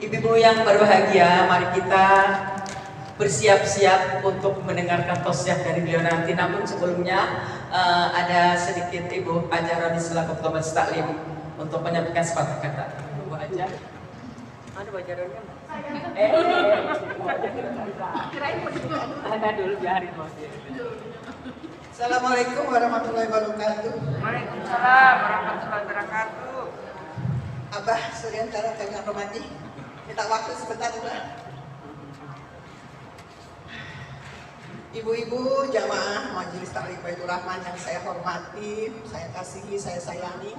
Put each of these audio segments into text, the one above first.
Ibu-ibu yang berbahagia, mari kita bersiap-siap untuk mendengarkan tausiah dari beliau nanti. Namun sebelumnya ada sedikit Ibu Hajar selaku Ketua Majelis Taklim untuk menyampaikan sepatah kata. Ibu Hajar. Mana bajarannya? Ada dulu biarin Mas. Assalamualaikum warahmatullahi wabarakatuh. Waalaikumsalam warahmatullahi wabarakatuh. Abah Suryantara kami hormati. Minta waktu sebentar Abah. Ibu-ibu jamaah Majelis Taklim Baitur Rahman yang saya hormati, saya kasihi, saya sayangi.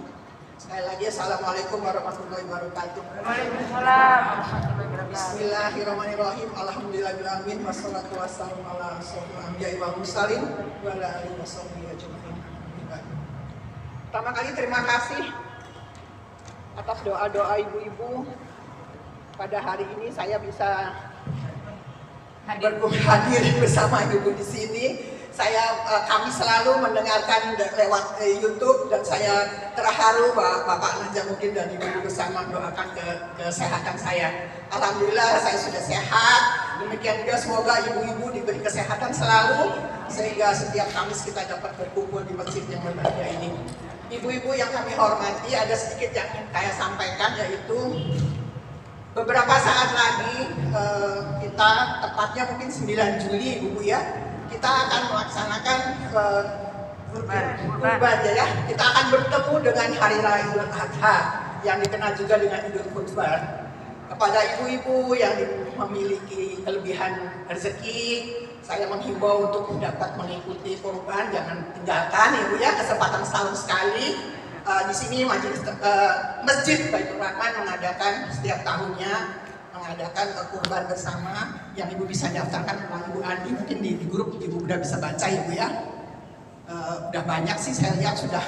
Sekali lagi Assalamualaikum warahmatullahi wabarakatuh. Waalaikumsalam warahmatullahi wabarakatuh. Bismillahirrahmanirrahim. Alhamdulillahirrahmanirrahim. Wassalatu wassalamu ala asyrofil anbiya'i wal mursalin wa ala alihi washabihi ajmain. Pertama kali terima kasih atas doa-doa ibu-ibu. Pada hari ini saya bisa hadir bersama ibu di sini. Kami selalu mendengarkan lewat YouTube dan saya terharu Bapak Najamuddin dan ibu bersama mendoakan kesehatan saya. Alhamdulillah saya sudah sehat. Demikian juga semoga ibu-ibu diberi kesehatan selalu sehingga setiap Kamis kita dapat berkumpul di masjid yang berbahagia ini. Ibu-ibu yang kami hormati, ada sedikit yang ingin saya sampaikan, yaitu beberapa saat lagi kita tepatnya mungkin 9 Juli Ibu ya, kita akan melaksanakan kurban ya. Kita akan bertemu dengan Hari Raya Idul Adha yang dikenal juga dengan Idul Kurban. Kepada ibu-ibu yang memiliki kelebihan rezeki, saya menghimbau untuk dapat mengikuti kurban, jangan tinggalkan Ibu ya, kesempatan setahun sekali. Di sini Masjid Baitur Rahman mengadakan setiap tahunnya kurban bersama yang Ibu bisa daftarkan melalui Ibu Andi, mungkin di grup Ibu udah bisa baca Ibu ya. Udah banyak sih saya lihat sudah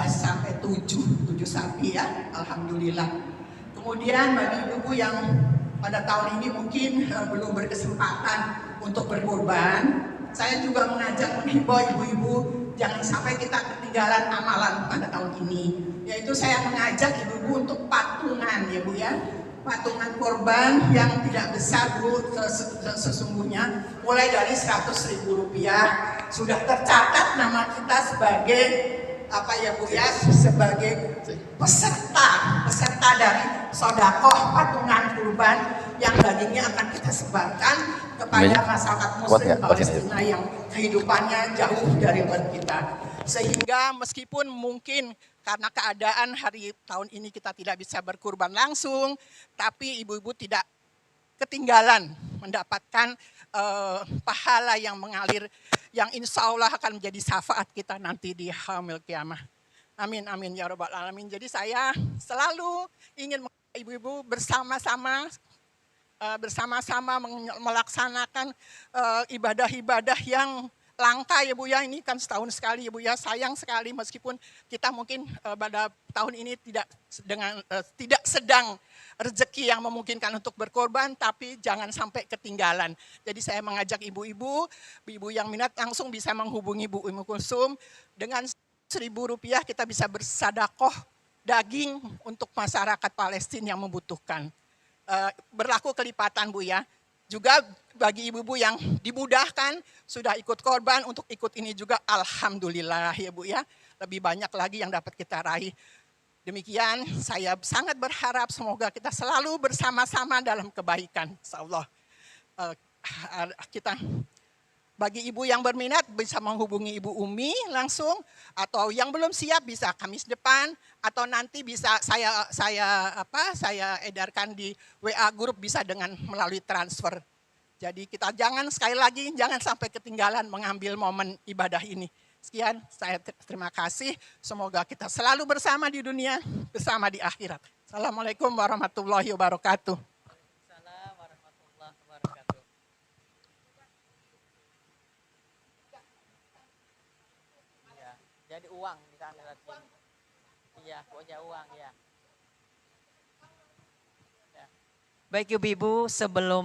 sampai 7 sapi ya, alhamdulillah. Kemudian bagi ibu yang pada tahun ini mungkin belum berkesempatan untuk berkurban, saya juga menghimbau ibu-ibu jangan sampai kita ketinggalan amalan pada tahun ini. Yaitu saya mengajak ibu-ibu untuk patungan ya Bu ya. Patungan kurban yang tidak besar Bu, sesungguhnya mulai dari Rp100.000 sudah tercatat nama kita sebagai apa ya Bu ya, sebagai peserta dari sodakoh patungan kurban yang dagingnya akan kita sebarkan kepada masyarakat muslim Palestina yang kehidupannya jauh dari kita. Sehingga meskipun mungkin karena keadaan hari tahun ini kita tidak bisa berkurban langsung, tapi ibu-ibu tidak ketinggalan mendapatkan pahala yang mengalir, yang insya Allah akan menjadi syafaat kita nanti di Yaumil Qiyamah. Amin, amin ya rabbal alamin. Jadi saya selalu ingin ibu-ibu bersama-sama melaksanakan ibadah-ibadah yang langka ya Bu ya. Ini kan setahun sekali ya Bu ya. Sayang sekali meskipun kita mungkin pada tahun ini tidak sedang rezeki yang memungkinkan untuk berkorban, tapi jangan sampai ketinggalan. Jadi saya mengajak ibu-ibu yang minat langsung bisa menghubungi Bu Ummu Kulsum. Dengan Rp1.000 kita bisa bersedekah daging untuk masyarakat Palestina yang membutuhkan. Berlaku kelipatan Bu ya. Juga bagi ibu-ibu yang dimudahkan sudah ikut korban untuk ikut ini juga alhamdulillah ya Bu ya. Lebih banyak lagi yang dapat kita raih. Demikian saya sangat berharap semoga kita selalu bersama-sama dalam kebaikan. Insyaallah kita bagi ibu yang berminat bisa menghubungi Ibu Umi langsung, atau yang belum siap bisa Kamis depan, atau nanti bisa saya edarkan di WA grup bisa dengan melalui transfer. Jadi kita sekali lagi jangan sampai ketinggalan mengambil momen ibadah ini. Sekian, saya terima kasih. Semoga kita selalu bersama di dunia, bersama di akhirat. Assalamualaikum warahmatullahi wabarakatuh. Waalaikumsalam warahmatullahi wabarakatuh. Iya, jadi uang di sana berarti. Iya, pokoknya uang ya. Baik ibu-ibu, sebelum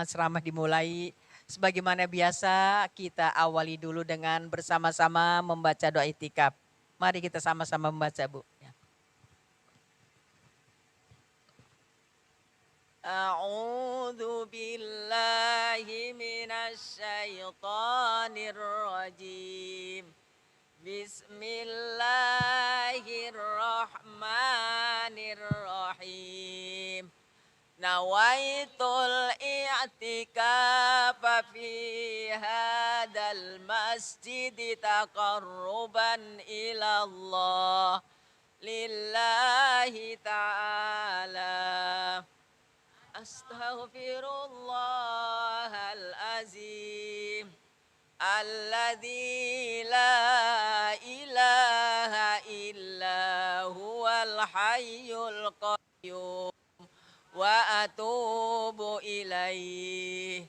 ceramah dimulai, sebagaimana biasa kita awali dulu dengan bersama-sama membaca doa itikaf. Mari kita sama-sama membaca Bu. أعوذ بالله من الشيطان الرجيم بسم الله الرحمن الرحيم نويت الاعتكاف في هذا المسجد تقربا إلى الله لله تعالى أستغفر الله العظيم الذي لا إله إلا هو الحي القيوم وأتوب إليه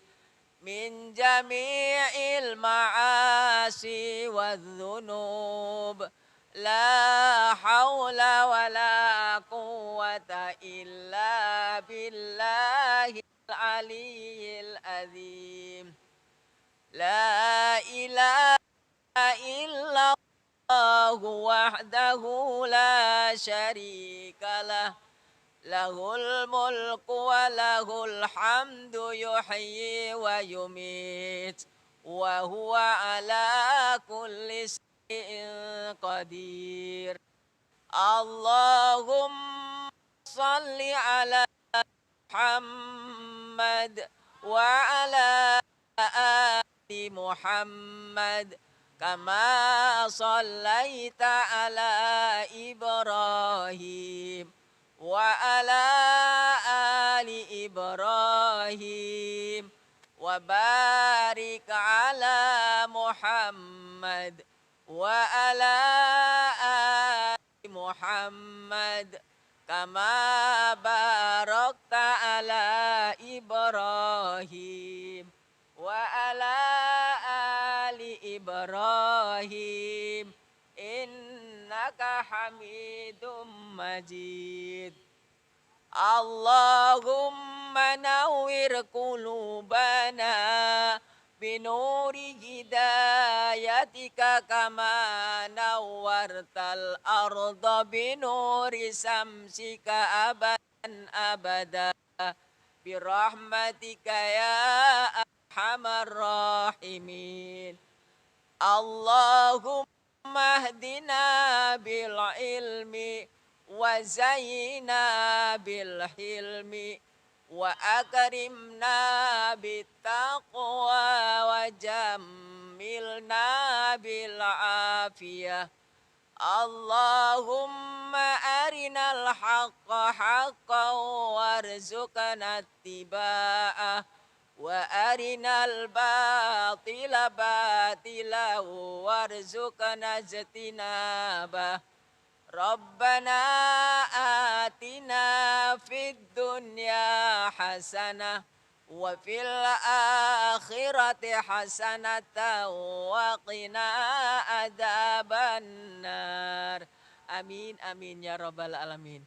من جميع المعاصي والذنوب لا حول ولا قوة إلا بالله العلي العظيم لا إله إلا الله وحده لا شريك له له الملك وله الحمد يحيي ويميت وهو على كل شيء قدير اللهم صل على محمد وعلى آل محمد كما صليت على إبراهيم وعلى آل إبراهيم وبارك على محمد وعلى آل محمد كما باركت على إبراهيم وعلى آل إبراهيم إنك حميد مجيد اللهم نور قلوبنا بنور هدايتك كما نورت الأرض بنور شمسك أبدا أبدا برحمتك يا أرحم الراحمين اللهم اهدنا بالعلم وزينا بالحلم وأكرمنا بالتقوى وجملنا بالعافية اللهم أرنا الحق حقا وارزقنا اتباعه وأرنا الباطل باطلا وارزقنا اجتنابه ربنا آتنا في الدنيا حسنة وفي الآخرة حسنة وقنا عذاب النار amin amin ya rabbal alamin.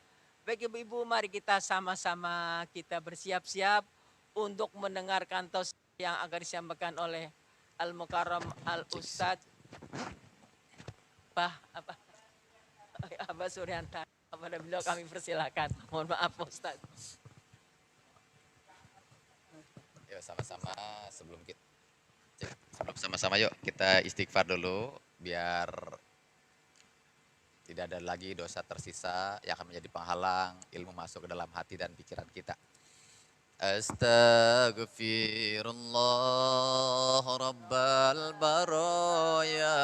Baik ibu-ibu, mari kita sama-sama kita bersiap-siap untuk mendengarkan tausiah yang akan disampaikan oleh Al-Mukarram Al-Ustadz Abah Suryanta. Kepada beliau kami persilakan. Mohon maaf Ustaz. Yuk sama-sama sebelum sama-sama yuk kita istighfar dulu biar tidak ada lagi dosa tersisa yang akan menjadi penghalang ilmu masuk ke dalam hati dan pikiran kita. Astaghfirullah rabbal baraya.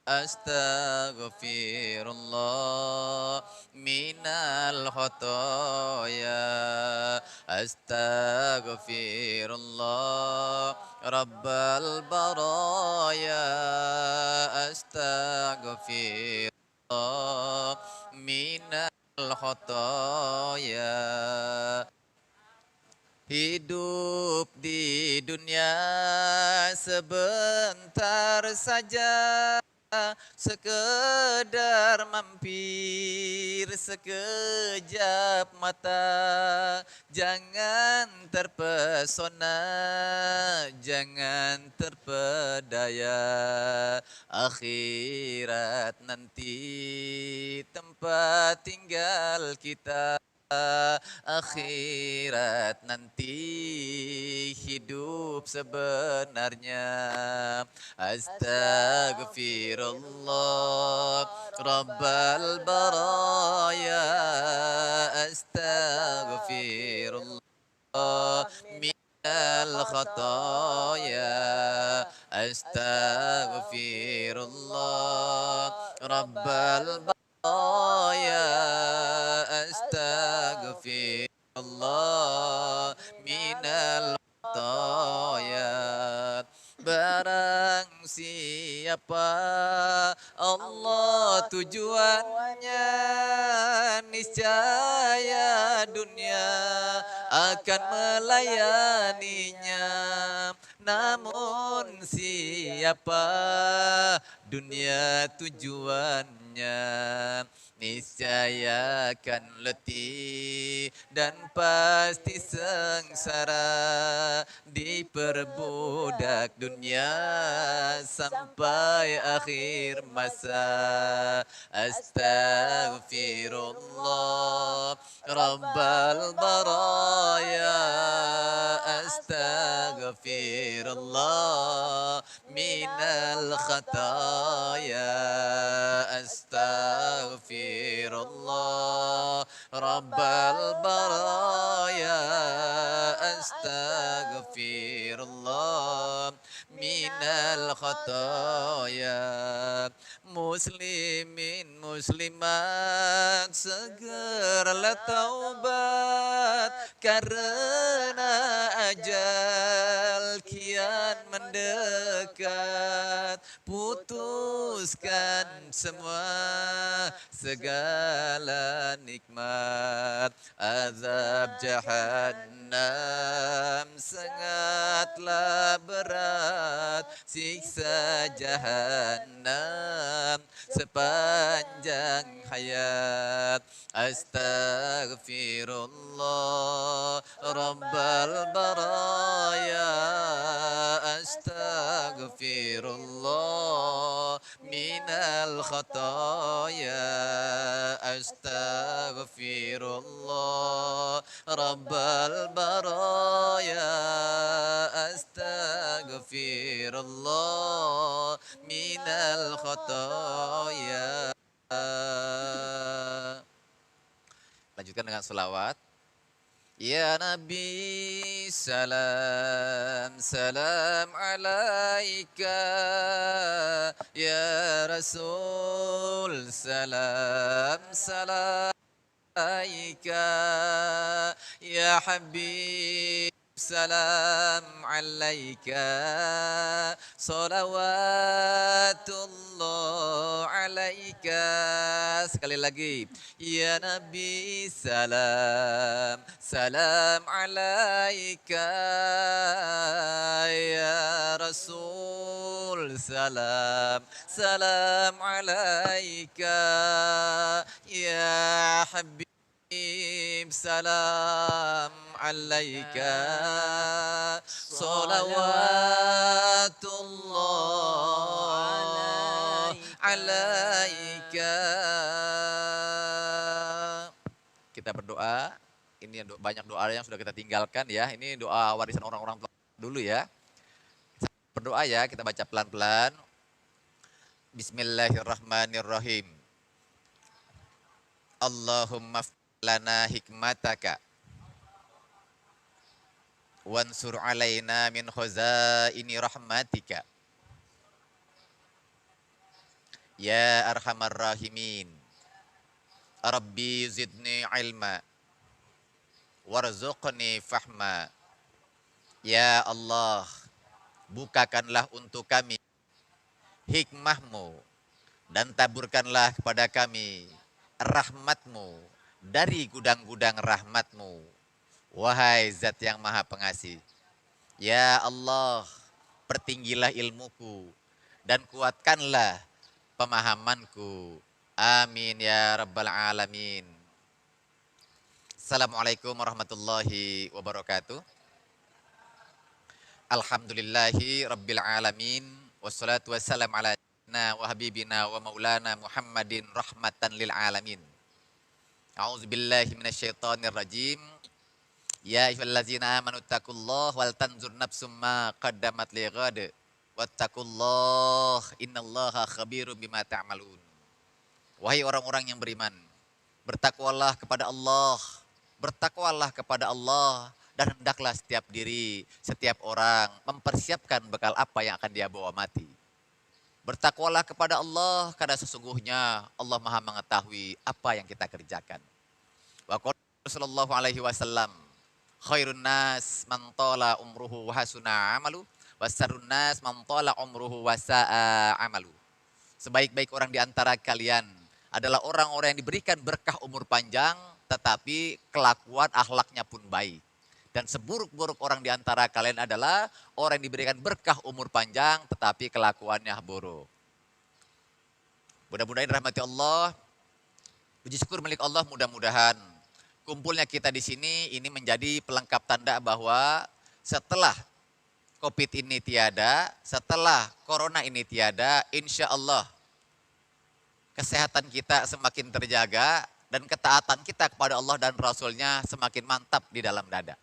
Astaghfirullah minal khotoya. Astaghfirullah rabbal baraya. Astaghfirullah minal khotoya. Hidup di dunia sebentar saja, sekedar mampir sekejap mata. Jangan terpesona, jangan terpedaya. Akhirat nanti tempat tinggal kita. akhirat nanti hidup sebenarnya. Astaghfirullah Rabbal baraya, astaghfirullah minal khataya, astaghfirullah Rabbal ya astaghfirullah minal khotoya. Barang siapa Allah tujuannya, niscaya dunia akan melayaninya. Namun siapa dunia tujuannya, niscaya akan letih dan pasti sengsara, diperbudak dunia sampai akhir masa. Astaghfirullah Rabbal baraya, astaghfirullah minal khataya, astaghfirullah Rabbal baraya, astaghfirullah minal khataya. Muslimin muslimat segeralah taubat, karena ajal kian mendekat. Putuskan semua segala nikmat, azab jahannam sangatlah berat, siksa jahannam sepanjang hayat. Astaghfirullah Rabbal baraya, astaghfirullah minal khataya, astaghfirullah Rabbal baraya, astaghfirullah minal khataya. Lanjutkan dengan selawat. Ya Nabi salam salam alaika, ya Rasul salam salam alaika, ya Habib salam alaika, salawatullah alaika. Sekali lagi, ya Nabi salam salam alaika, ya Rasul salam salam alaika, ya Habib salam alaika, salawatullah alaika. Kita berdoa. Ini banyak doa yang sudah kita tinggalkan ya. Ini doa warisan orang-orang tua dulu ya. Berdoa ya, kita baca pelan-pelan. Bismillahirrahmanirrahim. Allahumma lana hikmataka wansur alaina min khazaini rahmatika ya arhamar rahimin. Rabbi zidni ilma warzuqni fahma. Ya Allah, bukakanlah untuk kami hikmahmu dan taburkanlah kepada kami rahmatmu dari gudang-gudang rahmatmu. Wahai zat yang maha pengasih. Ya Allah, pertinggilah ilmuku dan kuatkanlah pemahamanku. Amin ya rabbal alamin. Assalamualaikum warahmatullahi wabarakatuh. Alhamdulillahi rabbil alamin. Wassalatu wassalam ala wa habibina wa maulana Muhammadin rahmatan lil alamin. A'udzubillahi minasyaitonirrajim. Ya ayyuhallazina amanu taqullaha wal tanzur nafsum ma qaddamat lighad. Wattaqullaha innallaha khabirum bima ta'malun. Wahai orang-orang yang beriman, bertakwalah kepada Allah. Bertakwalah kepada Allah dan hendaklah setiap diri, setiap orang mempersiapkan bekal apa yang akan dia bawa mati. Bertakwalah kepada Allah karena sesungguhnya Allah Maha mengetahui apa yang kita kerjakan. Wa qala sallallahu alaihi wasallam, khairun nas man tala umruhu wa hasuna amalu, wasarrun nas man tala umruhu wa sa'a amalu. Sebaik-baik orang di antara kalian adalah orang-orang yang diberikan berkah umur panjang, tetapi kelakuan akhlaknya pun baik. Dan seburuk-buruk orang di antara kalian adalah orang yang diberikan berkah umur panjang, tetapi kelakuannya buruk. Mudah-mudahan rahmati Allah, puji syukur milik Allah, mudah-mudahan kumpulnya kita di sini ini menjadi pelengkap tanda bahwa setelah COVID ini tiada, setelah Corona ini tiada, insya Allah kesehatan kita semakin terjaga dan ketaatan kita kepada Allah dan Rasul-Nya semakin mantap di dalam dada.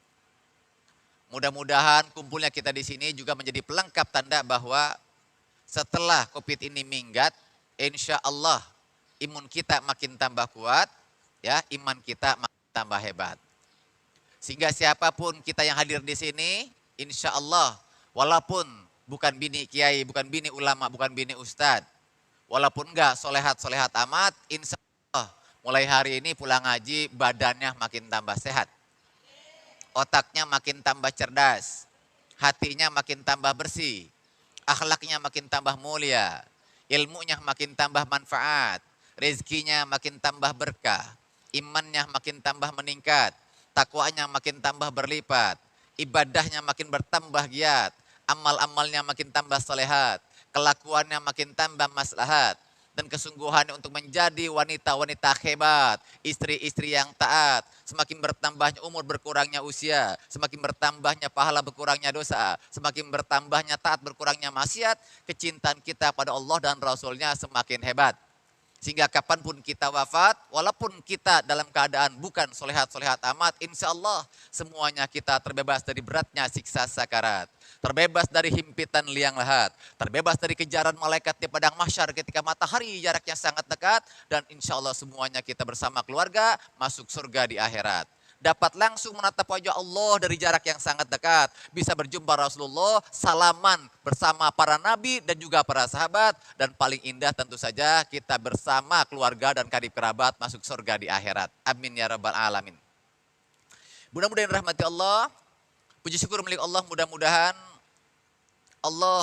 Mudah-mudahan kumpulnya kita di sini juga menjadi pelengkap tanda bahwa setelah COVID ini minggat, insya Allah imun kita makin tambah kuat, ya, iman kita makin tambah hebat. Sehingga siapapun kita yang hadir di sini, insya Allah, walaupun bukan bini kiai, bukan bini ulama, bukan bini ustadz, walaupun enggak solehat-solehat amat, insya Allah mulai hari ini pulang ngaji badannya makin tambah sehat. Otaknya makin tambah cerdas, hatinya makin tambah bersih, akhlaknya makin tambah mulia, ilmunya makin tambah manfaat, rezekinya makin tambah berkah, imannya makin tambah meningkat, takwanya makin tambah berlipat, ibadahnya makin bertambah giat, amal-amalnya makin tambah solehat, kelakuannya makin tambah maslahat, dan kesungguhannya untuk menjadi wanita-wanita hebat, istri-istri yang taat, semakin bertambahnya umur berkurangnya usia, semakin bertambahnya pahala berkurangnya dosa, semakin bertambahnya taat berkurangnya maksiat, kecintaan kita pada Allah dan Rasul-Nya semakin hebat. Sehingga kapanpun kita wafat, walaupun kita dalam keadaan bukan solehat-solehat amat, insya Allah semuanya kita terbebas dari beratnya siksa sakarat. Terbebas dari himpitan liang lahat. Terbebas dari kejaran malaikat di padang mahsyar ketika matahari jaraknya sangat dekat. Dan insya Allah semuanya kita bersama keluarga masuk surga di akhirat. Dapat langsung menatap wajah Allah dari jarak yang sangat dekat. Bisa berjumpa Rasulullah, salaman bersama para nabi dan juga para sahabat. Dan paling indah tentu saja kita bersama keluarga dan karib kerabat masuk surga di akhirat. Amin ya rabbal alamin. Mudah-mudahan rahmati Allah, puji syukur milik Allah, mudah-mudahan Allah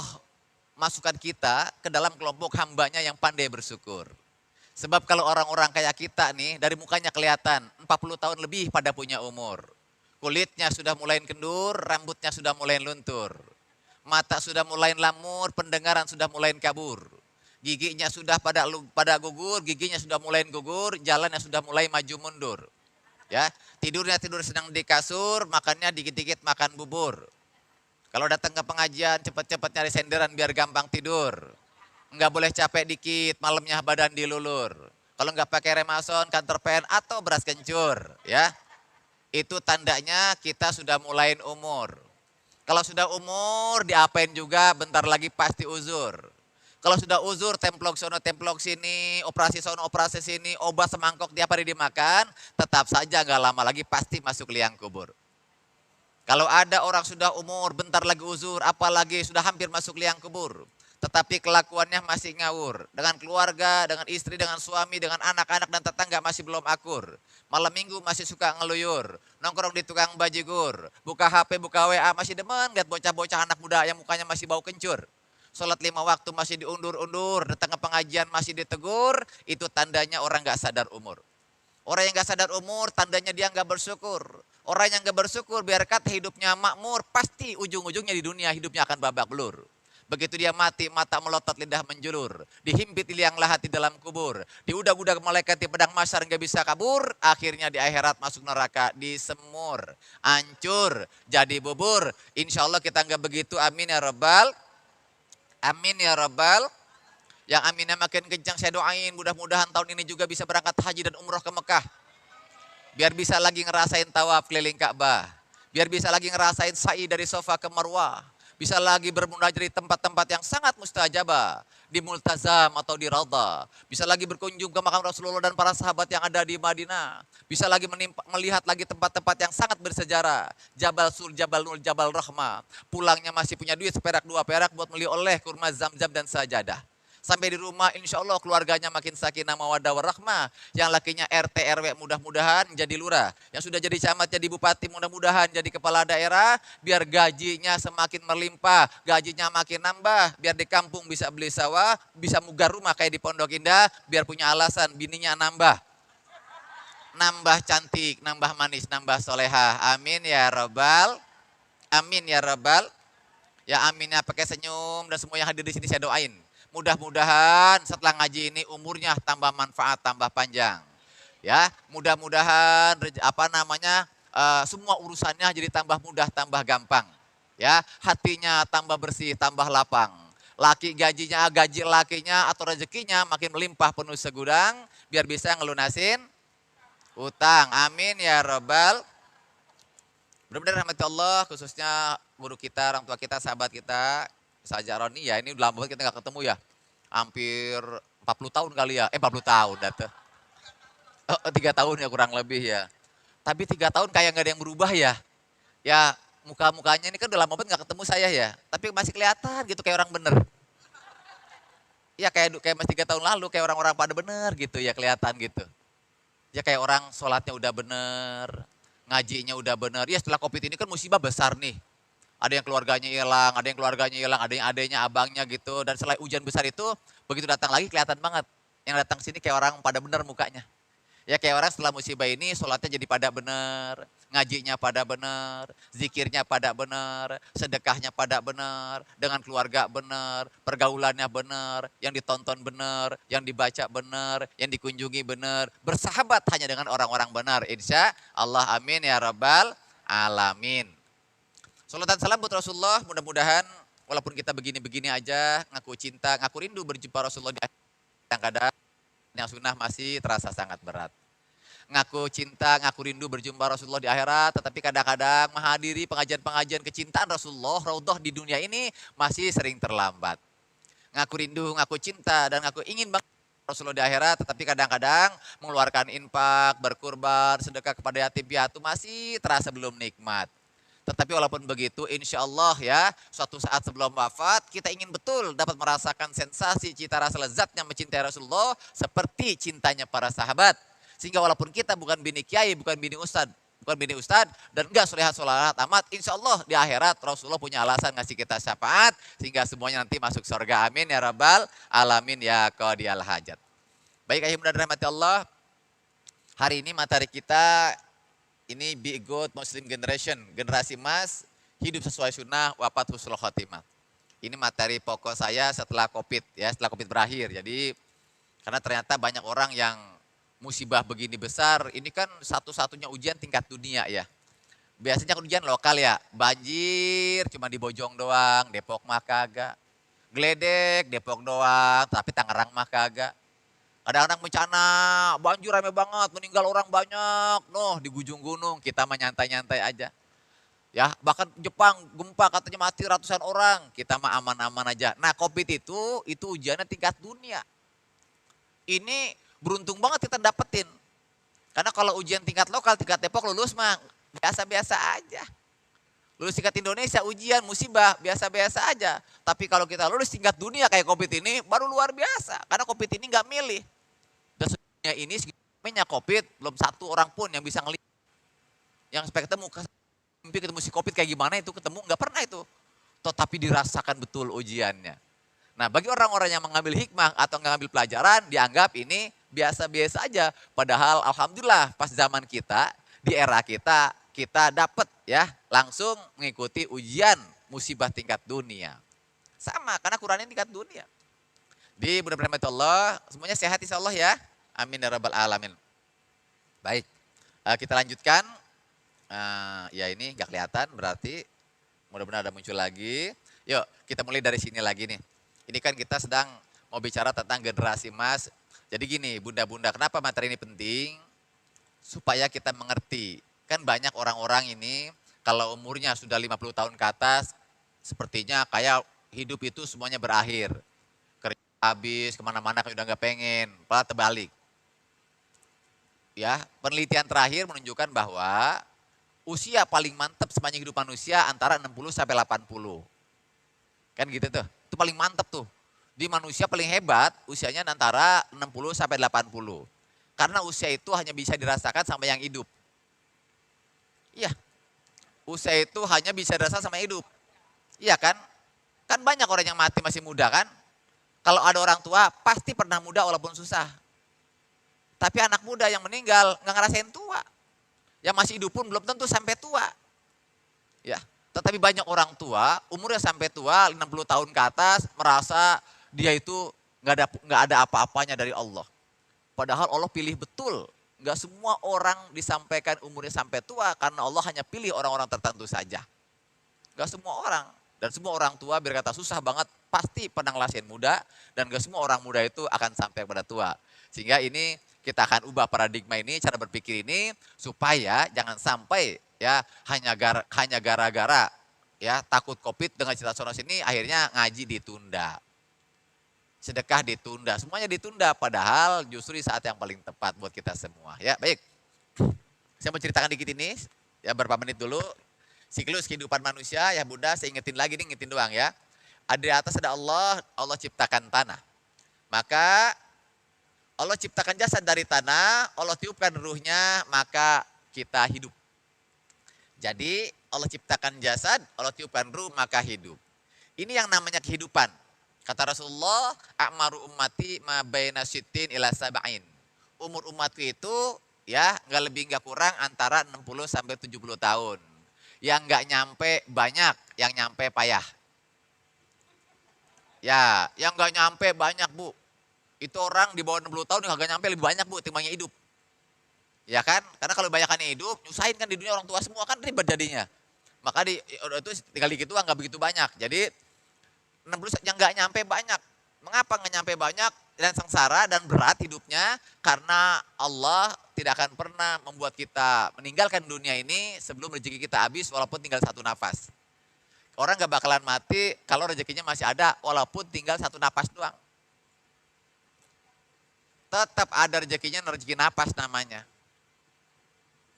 masukkan kita ke dalam kelompok hambanya yang pandai bersyukur. Sebab kalau orang-orang kayak kita nih, dari mukanya kelihatan 40 tahun lebih pada punya umur. Kulitnya sudah mulai kendur, rambutnya sudah mulai luntur. Mata sudah mulai lamur, pendengaran sudah mulai kabur. Giginya sudah pada gugur, giginya sudah mulai gugur, jalannya sudah mulai maju mundur. Ya, tidurnya tidur senang di kasur, makannya dikit-dikit makan bubur. Kalau datang ke pengajian cepat-cepat nyari senderan biar gampang tidur. Enggak boleh capek dikit, malamnya badan dilulur. Kalau enggak pakai remason, kantor pen atau beras kencur, ya. Itu tandanya kita sudah mulai umur. Kalau sudah umur, diapain juga bentar lagi pasti uzur. Kalau sudah uzur, templok sono, templok sini, operasi sono, operasi sini, obat semangkok tiap hari dimakan, tetap saja enggak lama lagi pasti masuk liang kubur. Kalau ada orang sudah umur, bentar lagi uzur, apalagi sudah hampir masuk liang kubur. Tetapi kelakuannya masih ngawur. Dengan keluarga, dengan istri, dengan suami, dengan anak-anak dan tetangga masih belum akur. Malam minggu masih suka ngeluyur. Nongkrong di tukang bajigur. Buka HP, buka WA masih demen. Lihat bocah-bocah anak muda yang mukanya masih bau kencur. Sholat 5 waktu masih diundur-undur. Datang ke pengajian masih ditegur. Itu tandanya orang gak sadar umur. Orang yang gak sadar umur tandanya dia gak bersyukur. Orang yang gak bersyukur biar kata hidupnya makmur. Pasti ujung-ujungnya di dunia hidupnya akan babak belur. Begitu dia mati, mata melotot, lidah menjulur. Dihimpit liang lahat di dalam kubur. Diudag-udag malaikat di padang mahsyar nggak bisa kabur. Akhirnya di akhirat masuk neraka, disemur. Hancur, jadi bubur. Insya Allah kita nggak begitu, amin ya rabbal. Amin ya rabbal. Yang aminnya makin kencang saya doain. Mudah-mudahan tahun ini juga bisa berangkat haji dan umroh ke Mekah. Biar bisa lagi ngerasain tawaf keliling Ka'bah. Biar bisa lagi ngerasain sa'i dari Safa ke Marwah. Bisa lagi bermunajat di tempat-tempat yang sangat mustajabah. Di Multazam atau di Raudhah. Bisa lagi berkunjung ke makam Rasulullah dan para sahabat yang ada di Madinah. Bisa lagi melihat lagi tempat-tempat yang sangat bersejarah. Jabal Sur, Jabal Nur, Jabal Rahmah. Pulangnya masih punya duit seperak dua perak buat beli oleh kurma zam-zam dan sajadah. Sampai di rumah insya Allah keluarganya makin sakinah mawaddah warahmah. Yang lakinya RT RW mudah-mudahan jadi lurah. Yang sudah jadi camat jadi bupati mudah-mudahan jadi kepala daerah. Biar gajinya semakin melimpah, gajinya makin nambah. Biar di kampung bisa beli sawah, bisa mugar rumah kayak di Pondok Indah. Biar punya alasan bininya nambah. Nambah cantik, nambah manis, nambah solehah. Amin ya Rabbal. Amin ya Rabbal. Ya aminnya pakai senyum dan semua yang hadir di sini saya doain. Mudah-mudahan setelah ngaji ini umurnya tambah manfaat, tambah panjang. Ya, mudah-mudahan semua urusannya jadi tambah mudah, tambah gampang. Ya, hatinya tambah bersih, tambah lapang. Gaji lakinya atau rezekinya makin melimpah penuh segudang biar bisa ngelunasin utang. Amin ya Rabbal. Benar-benar rahmat Allah, khususnya guru kita, orang tua kita, sahabat kita, Saja Roni ya, ini udah lama banget kita gak ketemu ya. Hampir 40 tahun kali ya, 40 tahun data. 3 tahun ya kurang lebih ya. Tapi 3 tahun kayak gak ada yang berubah ya. Ya muka-mukanya ini kan udah lama banget gak ketemu saya ya. Tapi masih kelihatan gitu kayak orang bener. Ya kayak masih 3 tahun lalu kayak orang-orang pada bener gitu ya kelihatan gitu. Ya kayak orang sholatnya udah bener, ngajinya udah bener. Ya setelah COVID ini kan musibah besar nih. Ada yang keluarganya hilang, ada yang adanya, abangnya gitu. Dan selain ujian besar itu, begitu datang lagi kelihatan banget. Yang datang sini kayak orang pada bener mukanya. Ya kayak orang setelah musibah ini sholatnya jadi pada bener, ngajinya pada bener, zikirnya pada bener, sedekahnya pada bener, dengan keluarga bener, pergaulannya bener, yang ditonton bener, yang dibaca bener, yang dikunjungi bener, bersahabat hanya dengan orang-orang benar. Insya Allah amin ya Rabbal alamin. Salat dan salam buat Rasulullah, mudah-mudahan walaupun kita begini-begini aja, ngaku cinta, ngaku rindu berjumpa Rasulullah di kadang-kadang yang sunnah masih terasa sangat berat. Ngaku cinta, ngaku rindu berjumpa Rasulullah di akhirat, tetapi kadang-kadang menghadiri pengajian-pengajian kecintaan Rasulullah, Raudhah di dunia ini masih sering terlambat. Ngaku rindu, ngaku cinta, dan ngaku ingin banget Rasulullah di akhirat, tetapi kadang-kadang mengeluarkan infak, berkurban, sedekah kepada yatim piatu masih terasa belum nikmat. Tetapi walaupun begitu insya Allah ya suatu saat sebelum wafat kita ingin betul dapat merasakan sensasi cita rasa lezatnya mencintai Rasulullah seperti cintanya para sahabat. Sehingga walaupun kita bukan bini kiai, bukan bini ustad dan enggak solehat amat, insya Allah di akhirat Rasulullah punya alasan ngasih kita syafaat sehingga semuanya nanti masuk surga. Amin ya Rabbal alamin ya qadiyal hajat. Baik ayah dan rahmati Allah, hari ini materi kita ini Be Good Muslim Generation, generasi emas, hidup sesuai sunnah, wafat husnul khotimah. Ini materi pokok saya setelah COVID ya, setelah COVID berakhir. Jadi karena ternyata banyak orang yang musibah begini besar, ini kan satu-satunya ujian tingkat dunia ya. Biasanya kan ujian lokal ya, banjir cuma di Bojong doang, Depok mah kagak. Gledek, Depok doang, tapi Tangerang mah kagak. Kadang-kadang bencana, banjir rame banget, meninggal orang banyak. Noh, di ujung gunung, kita mah nyantai-nyantai aja. Ya, bahkan Jepang gempa katanya mati ratusan orang, kita mah aman-aman aja. Nah, COVID itu ujiannya tingkat dunia. Ini beruntung banget kita dapetin. Karena kalau ujian tingkat lokal, tingkat Depok lulus mah biasa-biasa aja. Lulus tingkat Indonesia ujian musibah biasa-biasa aja. Tapi kalau kita lulus tingkat dunia kayak COVID ini baru luar biasa. Karena COVID ini nggak milih. Dan sebenarnya ini segitunya COVID belum satu orang pun yang bisa ngelihat. Yang sampai ketemu si COVID kayak gimana itu ketemu nggak pernah itu. Tetapi dirasakan betul ujiannya. Nah bagi orang-orang yang mengambil hikmah atau mengambil pelajaran dianggap ini biasa-biasa aja. Padahal alhamdulillah pas zaman kita, di era kita dapat ya langsung mengikuti ujian musibah tingkat dunia. Sama karena Qurannya tingkat dunia. Di mudah-mudahan Allah semuanya sehat insya Allah ya. Amin ya rabbal alamin. Baik, kita lanjutkan. Ya ini gak kelihatan berarti mudah-mudahan ada muncul lagi. Yuk kita mulai dari sini lagi nih. Ini kan kita sedang mau bicara tentang generasi emas. Jadi gini bunda-bunda kenapa materi ini penting? supaya kita mengerti. Kan banyak orang-orang ini kalau umurnya sudah 50 tahun ke atas, sepertinya kayak hidup itu semuanya berakhir. Kerja habis, kemana-mana kan udah nggak pengen, malah terbalik. Ya, penelitian terakhir menunjukkan bahwa usia paling mantap sepanjang hidup manusia antara 60 sampai 80. Kan gitu tuh, itu paling mantap tuh. Di manusia paling hebat usianya antara 60 sampai 80. Karena usia itu hanya bisa dirasakan sama yang hidup. Iya, usia itu hanya bisa dirasakan sama hidup. Iya kan? Kan banyak orang yang mati masih muda kan? Kalau ada orang tua pasti pernah muda walaupun susah. Tapi anak muda yang meninggal nggak ngerasain tua. Yang masih hidup pun belum tentu sampai tua. Ya, tetapi banyak orang tua umurnya sampai tua 60 tahun ke atas merasa dia itu nggak ada apa-apanya dari Allah. Padahal Allah pilih betul. Nggak semua orang disampaikan umurnya sampai tua karena Allah hanya pilih orang-orang tertentu saja. Nggak semua orang. Dan semua orang tua berkata susah banget pasti pernah ngerasain muda dan nggak semua orang muda itu akan sampai pada tua. Sehingga ini kita akan ubah paradigma ini, cara berpikir ini supaya jangan sampai ya hanya gara-gara ya takut Covid dengan cerita sono sini akhirnya ngaji ditunda. Sedekah ditunda, semuanya ditunda padahal justru di saat yang paling tepat buat kita semua. Ya, baik. Saya mau ceritakan dikit ini ya beberapa menit dulu. Siklus kehidupan manusia ya Bunda, saya ingetin lagi nih, ingetin doang ya. Ada di atas ada Allah, Allah ciptakan tanah. Maka Allah ciptakan jasad dari tanah, Allah tiupkan ruhnya, maka kita hidup. Jadi Allah ciptakan jasad, Allah tiupkan ruh, maka hidup. Ini yang namanya kehidupan. Kata Rasulullah, a'maru ummati ma baina sittin ila sab'in. Umur umatku itu ya nggak lebih nggak kurang antara 60 sampai 70 tahun. Yang nggak nyampe banyak, yang nyampe payah. Ya, yang nggak nyampe banyak Bu. Itu orang di bawah 60 tahun yang nggak nyampe lebih banyak Bu timbangnya hidup. Ya kan? Karena kalau banyakannya hidup, nyusahin kan di dunia orang tua semua kan ribet jadinya. Maka itu tinggal dikit doang nggak begitu banyak. Jadi 60 yang nggak nyampe banyak. Mengapa nggak nyampe banyak dan sengsara dan berat hidupnya? Karena Allah tidak akan pernah membuat kita meninggalkan dunia ini sebelum rezeki kita habis walaupun tinggal satu nafas. Orang nggak bakalan mati kalau rezekinya masih ada walaupun tinggal satu nafas doang. Tetap ada rezekinya, rezeki napas namanya.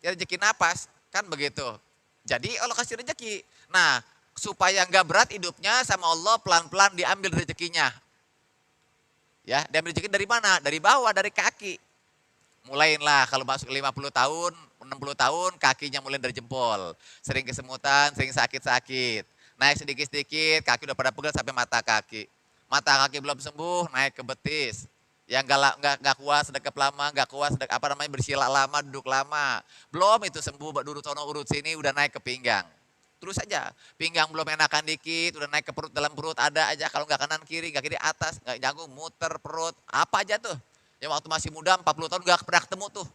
Ya rezeki napas, kan begitu. Jadi Allah kasih rezeki. Nah, supaya nggak berat hidupnya sama Allah pelan-pelan diambil rezekinya. Ya, diambil rezeki dari mana? Dari bawah, dari kaki. Mulainlah kalau masuk 50 tahun, 60 tahun kakinya mulai dari jempol. Sering kesemutan, sering sakit-sakit. Naik sedikit-sedikit, kaki udah pada pegel sampai mata kaki. Mata kaki belum sembuh, naik ke betis. Yang nggak kuat sedekap lama, nggak kuat bersila lama, duduk lama. Belum itu sembuh, urut sono urut sini udah naik ke pinggang. Terus saja, pinggang belum enakan dikit, udah naik ke perut, dalam perut ada aja. Kalau nggak kanan kiri, nggak kiri atas, nggak jago muter perut, apa aja tuh. Yang waktu masih muda 40 tahun nggak pernah ketemu tuh.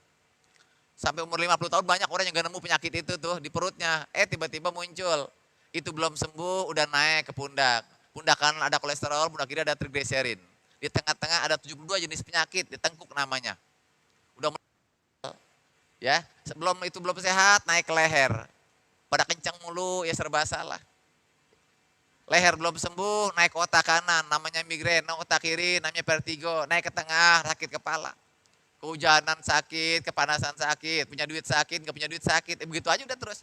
Sampai umur 50 tahun banyak orang yang nggak nemu penyakit itu tuh di perutnya. Tiba-tiba muncul. Itu belum sembuh, udah naik ke pundak. Pundak kanan ada kolesterol, pundak kiri ada triglycerin. Di tengah-tengah ada 72 jenis penyakit, di tengkuk namanya. Udah ya, sebelum itu belum sehat, naik ke leher. Pada kencang mulu, ya serba salah. Leher belum sembuh, naik ke otak kanan, namanya migrain. Otak kiri, namanya vertigo. Naik ke tengah, sakit kepala. Kehujanan sakit, kepanasan sakit, punya duit sakit, gak punya duit sakit. Begitu aja udah terus.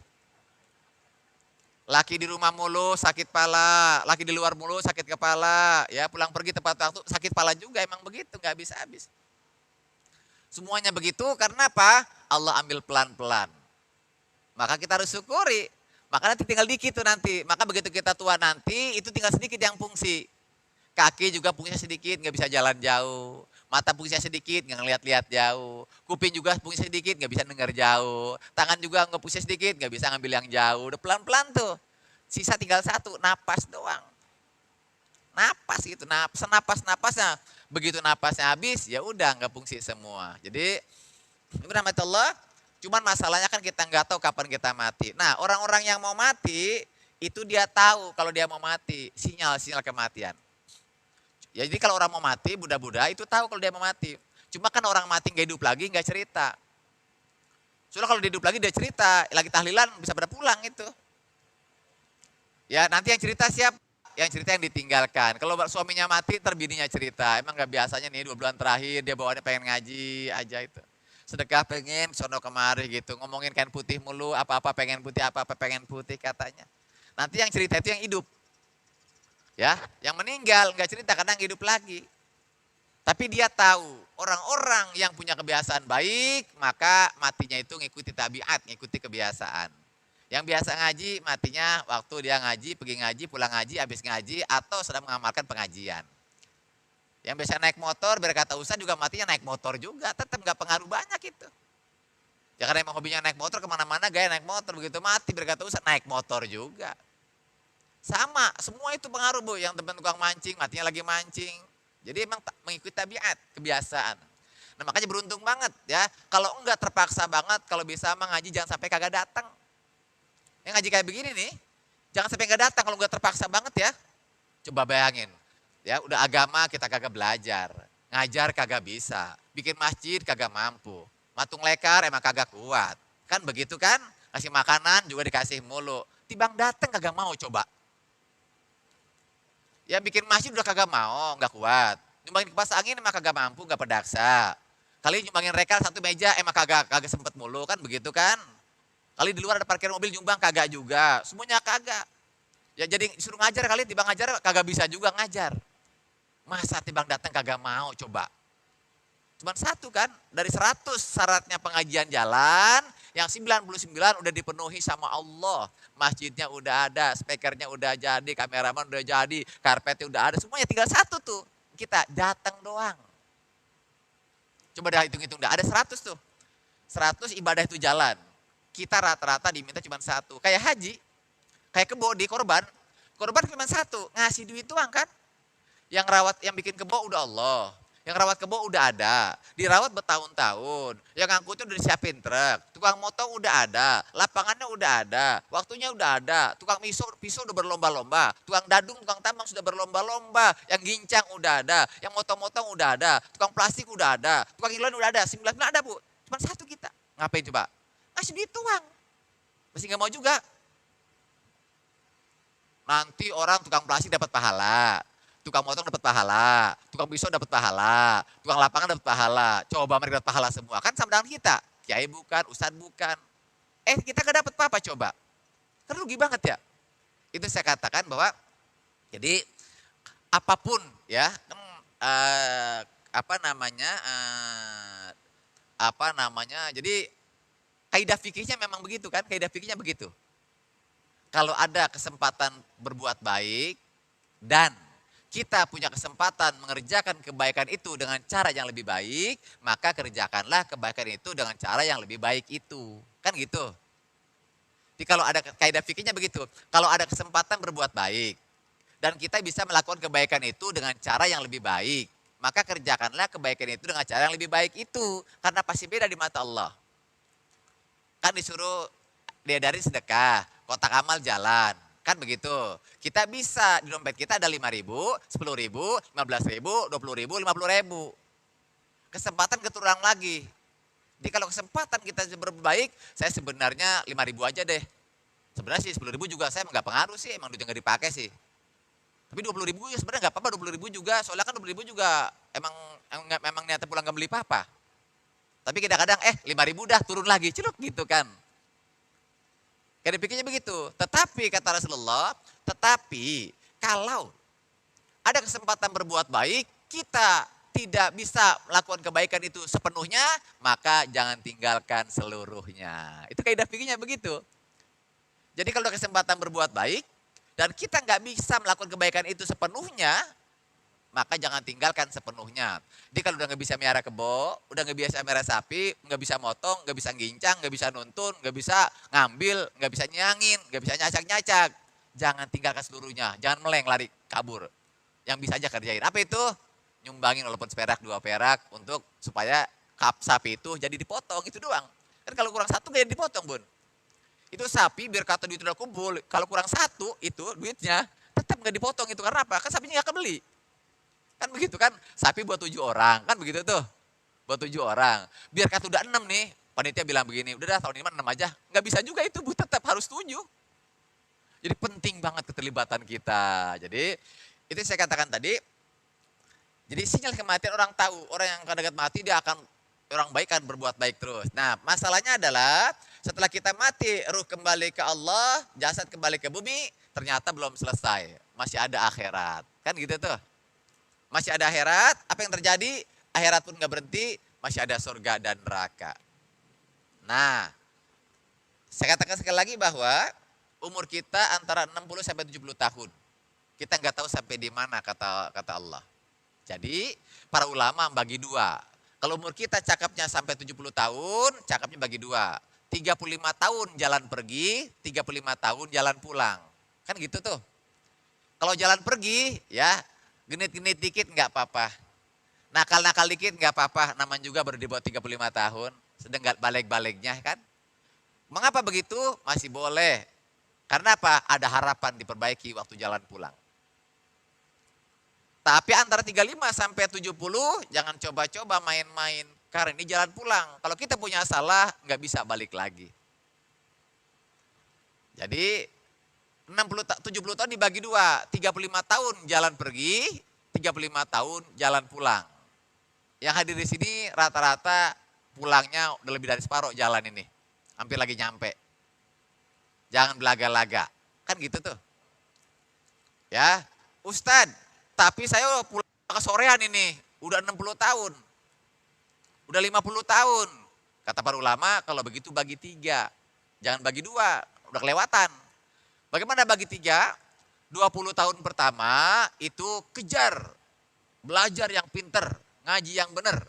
Laki di rumah mulu, sakit kepala. Laki di luar mulu, sakit kepala. Ya, pulang pergi tepat waktu, sakit kepala juga. Emang begitu, gak habis-habis. Semuanya begitu, karena apa? Allah ambil pelan-pelan. Maka kita harus syukuri. Maka nanti tinggal dikit tuh nanti. Maka begitu kita tua nanti, itu tinggal sedikit yang fungsi. Kaki juga fungsinya sedikit, nggak bisa jalan jauh. Mata fungsinya sedikit, nggak ngeliat-liat jauh. Kuping juga fungsinya sedikit, nggak bisa dengar jauh. Tangan juga nggak fungsinya sedikit, nggak bisa ngambil yang jauh. Udah pelan-pelan tuh. Sisa tinggal satu, napas doang. Napas gitu, senapas-napasnya. Begitu napasnya habis, ya udah nggak fungsi semua. Jadi, rahmatullah. Cuman masalahnya kan kita nggak tahu kapan kita mati. Nah, orang-orang yang mau mati, itu dia tahu kalau dia mau mati. Sinyal-sinyal kematian. Ya, jadi kalau orang mau mati, Buddha-Buddha itu tahu kalau dia mau mati. Cuma kan orang mati nggak hidup lagi, nggak cerita. Soalnya kalau dia hidup lagi dia cerita, lagi tahlilan bisa pada pulang itu. Ya nanti yang cerita siapa? Yang cerita yang ditinggalkan. Kalau suaminya mati, terbininya cerita. Emang gak biasanya nih 2 bulan terakhir dia bawaannya pengen ngaji aja itu. Sedekah pengen, sono kemari gitu. Ngomongin kain putih mulu, apa-apa pengen putih, apa-apa pengen putih katanya. Nanti yang cerita itu yang hidup. Ya, yang meninggal nggak cerita, kadang hidup lagi. Tapi dia tahu, orang-orang yang punya kebiasaan baik, maka matinya itu ngikuti tabiat, ngikuti kebiasaan. Yang biasa ngaji, matinya waktu dia ngaji, pergi ngaji, pulang ngaji, habis ngaji, atau sedang mengamalkan pengajian. Yang biasa naik motor, berkata Ustaz juga matinya naik motor juga, tetap nggak pengaruh banyak itu. Ya karena emang hobinya naik motor, kemana-mana gaya naik motor, begitu mati berkata Ustaz naik motor juga. Sama, semua itu pengaruh Bu, yang teman tukang mancing, matinya lagi mancing. Jadi emang mengikuti tabiat, kebiasaan. Nah makanya beruntung banget ya, kalau enggak terpaksa banget, kalau bisa mengaji jangan sampai kagak datang. Yang ngaji kayak begini nih, jangan sampai enggak datang kalau enggak terpaksa banget ya. Coba bayangin, ya udah agama kita kagak belajar, ngajar kagak bisa, bikin masjid kagak mampu, matung lekar emang kagak kuat. Kan begitu kan, kasih makanan juga dikasih mulu, tibang datang kagak mau coba. Ya bikin masjid udah kagak mau, nggak kuat. Nyumbangin kipas angin emang kagak mampu, nggak pedaksa. Kali nyumbangin rekal 1 meja emang kagak sempet mulu kan begitu kan. Kali di luar ada parkir mobil nyumbang kagak juga, semuanya kagak. Ya jadi disuruh ngajar kali timbang ngajar kagak bisa juga ngajar. Masa timbang datang kagak mau coba. Cuman 1 kan, dari 100 syaratnya pengajian jalan, yang 99 udah dipenuhi sama Allah. Masjidnya udah ada, speakernya udah jadi, kameraman udah jadi, karpetnya udah ada, semuanya tinggal 1 tuh. Kita datang doang. Coba dah hitung-hitung, dah ada 100 tuh. 100 ibadah itu jalan. Kita rata-rata diminta cuma 1. Kayak haji, kayak kebo di korban cuma 1, ngasih duit doang kan. Yang rawat, yang bikin kebo udah Allah. Yang rawat kebo udah ada, dirawat bertahun-tahun. Yang ngangkutnya udah disiapin truk, tukang motong udah ada, lapangannya udah ada, waktunya udah ada, tukang pisau udah berlomba-lomba, tukang dadung, tukang tambang sudah berlomba-lomba, yang gincang udah ada, yang motong-motong udah ada, tukang plastik udah ada, tukang hilan udah ada, 19 ada Bu, cuma 1 kita. Ngapain coba? Ngasih duit doang. Masih gak mau juga. Nanti orang tukang plastik dapat pahala. Tukang motong dapat pahala, tukang pisau dapat pahala, tukang lapangan dapat pahala. Coba mereka dapat pahala semua. Kan sama dengan kita. Kiai bukan, ustadz bukan. Kita gak dapat apa-apa coba. Kan rugi banget ya. Itu saya katakan bahwa jadi apapun ya, jadi kaidah fikihnya memang begitu kan, kaidah fikihnya begitu. Kalau ada kesempatan berbuat baik dan kita punya kesempatan mengerjakan kebaikan itu dengan cara yang lebih baik, maka kerjakanlah kebaikan itu dengan cara yang lebih baik itu. Kan gitu. Jadi kalau ada kaidah fikihnya begitu, kalau ada kesempatan berbuat baik dan kita bisa melakukan kebaikan itu dengan cara yang lebih baik, maka kerjakanlah kebaikan itu dengan cara yang lebih baik itu, karena pasti beda di mata Allah. Kan disuruh diadarin sedekah, kotak amal jalan. Kan begitu. Kita bisa, di dompet kita ada 5.000, 10.000, 15.000, 20.000, 50.000. Kesempatan keturang lagi. Jadi kalau kesempatan kita berbaik, saya sebenarnya 5.000 aja deh. Sebenarnya sih 10.000 juga saya nggak pengaruh sih, emang duitnya nggak dipakai sih. Tapi 20.000 ya sebenarnya nggak apa-apa, 20.000 juga. Soalnya kan 20.000 juga emang niatnya pulang nggak beli apa-apa. Tapi kadang-kadang 5.000 dah turun lagi, celuk gitu kan. Kayak dipikirnya begitu. Tetapi kata Rasulullah, tetapi kalau ada kesempatan berbuat baik, kita tidak bisa melakukan kebaikan itu sepenuhnya, maka jangan tinggalkan seluruhnya. Itu kaidah fikihnya begitu. Jadi kalau ada kesempatan berbuat baik, dan kita nggak bisa melakukan kebaikan itu sepenuhnya, maka jangan tinggalkan sepenuhnya. Jadi kalau udah nggak bisa miara kebo, udah nggak bisa miara sapi, nggak bisa motong, nggak bisa gincang, nggak bisa nuntun, nggak bisa ngambil, nggak bisa nyangin, nggak bisa nyacak-nyacak, jangan tinggalkan seluruhnya. Jangan meleng lari kabur. Yang bisa aja kerjain. Apa itu? Nyumbangin walaupun seperak 2 perak untuk supaya sapi itu jadi dipotong, itu doang. Kan kalau kurang 1 nggak jadi dipotong Bun. Itu sapi biar kata duit udah kumpul, kalau kurang 1 itu duitnya tetap nggak dipotong itu karena apa? Kan sapinya nggak kebeli. Kan begitu kan, sapi buat 7 orang, kan begitu tuh. Buat 7 orang. Biar kata udah 6 nih, Panitia bilang begini, udah dah tahun ini mah 6 aja. Nggak bisa juga itu Bu, tetap harus 7. Jadi penting banget keterlibatan kita. Jadi itu saya katakan tadi, jadi sinyal kematian orang tahu, orang yang akan dekat mati dia akan, orang baik kan berbuat baik terus. Nah masalahnya adalah setelah kita mati, ruh kembali ke Allah, jasad kembali ke bumi, ternyata belum selesai. Masih ada akhirat. Kan gitu tuh. Masih ada akhirat, apa yang terjadi? Akhirat pun gak berhenti, masih ada surga dan neraka. Nah, saya katakan sekali lagi bahwa umur kita antara 60 sampai 70 tahun. Kita nggak tahu sampai di mana kata Allah. Jadi para ulama bagi dua. Kalau umur kita cakapnya sampai 70 tahun, cakapnya bagi dua. 35 tahun jalan pergi, 35 tahun jalan pulang. Kan gitu tuh. Kalau jalan pergi ya genit-genit dikit nggak apa-apa. Nakal-nakal dikit nggak apa-apa, namanya juga baru di bawah 35 tahun. Sedang nggak balik-baliknya kan. Mengapa begitu? Masih boleh. Karena apa? Ada harapan diperbaiki waktu jalan pulang. Tapi antara 35 sampai 70 jangan coba-coba main-main. Karena ini jalan pulang. Kalau kita punya salah nggak bisa balik lagi. Jadi 70 tahun dibagi dua. 35 tahun jalan pergi, 35 tahun jalan pulang. Yang hadir di sini rata-rata pulangnya udah lebih dari separuh jalan ini. Hampir lagi nyampe. Jangan belaga-laga. Kan gitu tuh. Ya, Ustadz, tapi saya pulang ke sorean ini. Udah 60 tahun. Udah 50 tahun. Kata para ulama, kalau begitu bagi 3. Jangan bagi 2. Udah kelewatan. Bagaimana bagi 3? 20 tahun pertama itu kejar. Belajar yang pinter. Ngaji yang benar.